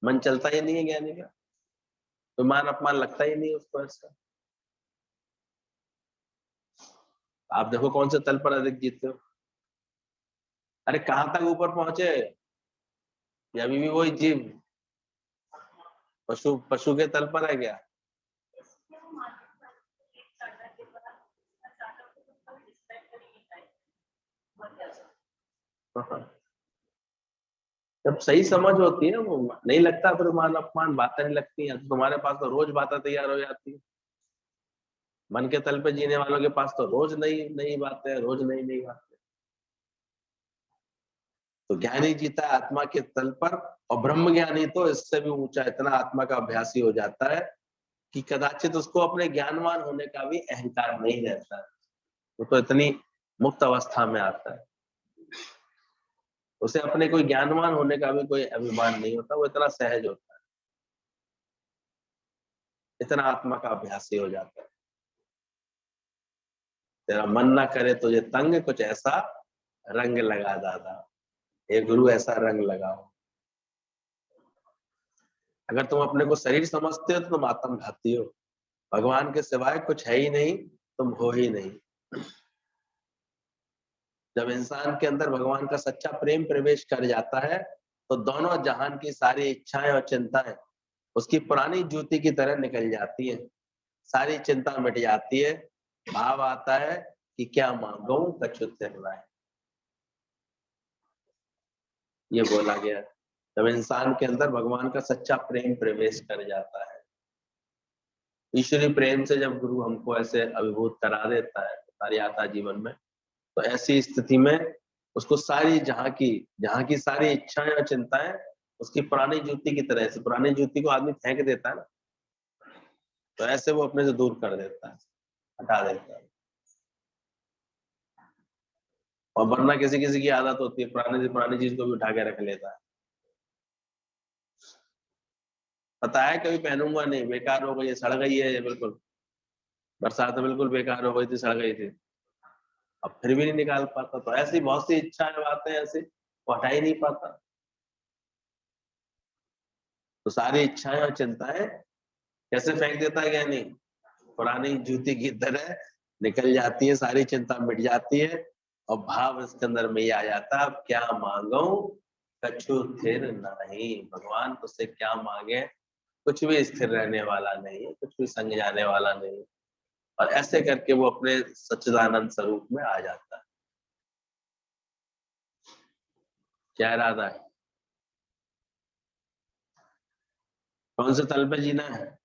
मन चलता ही नहीं है ज्ञानी का, तो मान अपमान लगता ही नहीं उसको ऐसा। आप देखो कौन से तल पर अधिक जीतते हो। अरे कहां तक ऊपर पहुंचे, या अभी भी वही जीव पशु पशु के तल पर है क्या? जब सही समझ होती है वो नहीं लगता, फिर मान अपमान बातें नहीं लगती हैं। तुम्हारे पास तो रोज बातें तैयार हो जाती है। मन के तल पे जीने वालों के पास तो रोज नई नई बातें, रोज नई नई बातें। तो ज्ञानी जीता है आत्मा के तल पर, और ब्रह्म ज्ञानी तो इससे भी ऊंचा, इतना आत्मा का अभ्यासी हो जाता है कि कदाचित उसको अपने ज्ञानवान होने का भी अहंकार नहीं रहता है। वो तो इतनी मुक्त अवस्था में आता है, उसे अपने कोई ज्ञानवान होने का भी कोई अभिमान नहीं होता, वो इतना सहज होता है, इतना आत्मा का अभ्यासी हो जाता है। तेरा मन ना करे तुझे तंग, कुछ ऐसा रंग लगा दादा, हे गुरु ऐसा रंग लगाओ। अगर तुम अपने को शरीर समझते हो तो तुम आत्मघाती हो, भगवान के सिवाय कुछ है ही नहीं, तुम हो ही नहीं। जब इंसान के अंदर भगवान का सच्चा प्रेम प्रवेश कर जाता है तो दोनों जहान की सारी इच्छाएं और चिंताएं उसकी पुरानी ज्योति की तरह निकल जाती है, सारी चिंता मिट जाती है। भाव आता है कि क्या मांगू कछु थिर लाए, ये बोला गया। जब इंसान के अंदर भगवान का सच्चा प्रेम प्रवेश कर जाता है, ईश्वरीय प्रेम से जब गुरु हमको ऐसे अभिभूत करा देता है, सारी आता जीवन में, तो ऐसी स्थिति में उसको सारी जहाँ की सारी इच्छाएं और चिंताएं उसकी पुरानी जूती की तरह, से पुरानी जूती को आदमी फेंक देता है ना, तो ऐसे वो अपने से दूर कर देता है, हटा देता है। और वरना किसी किसी की आदत होती है पुरानी से पुरानी चीज को भी उठा के रख लेता है। पता है कभी पहनूंगा नहीं, बेकार हो गई है, सड़ गई है, ये बिल्कुल बरसात में बिल्कुल बेकार हो गई थी, सड़ गई थी, अब फिर भी नहीं निकाल पाता। तो ऐसी बहुत सी इच्छाएं बातें ऐसी वो हटा ही नहीं पाता। तो सारी इच्छाएं और चिंताएं कैसे फेंक देता है ज्ञानी? पुरानी जूती की तरह निकल जाती है, सारी चिंता मिट जाती है, और भाव इसके अंदर में ही आ जाता है, अब क्या मांगू कछु थिर नहीं। भगवान तुझसे क्या मांगे, कुछ भी स्थिर रहने वाला नहीं है, कुछ भी संग जाने वाला नहीं है। और ऐसे करके वो अपने सच्चिदानंद स्वरूप में आ जाता है। क्या इरादा है, कौन से तल पे जीना है?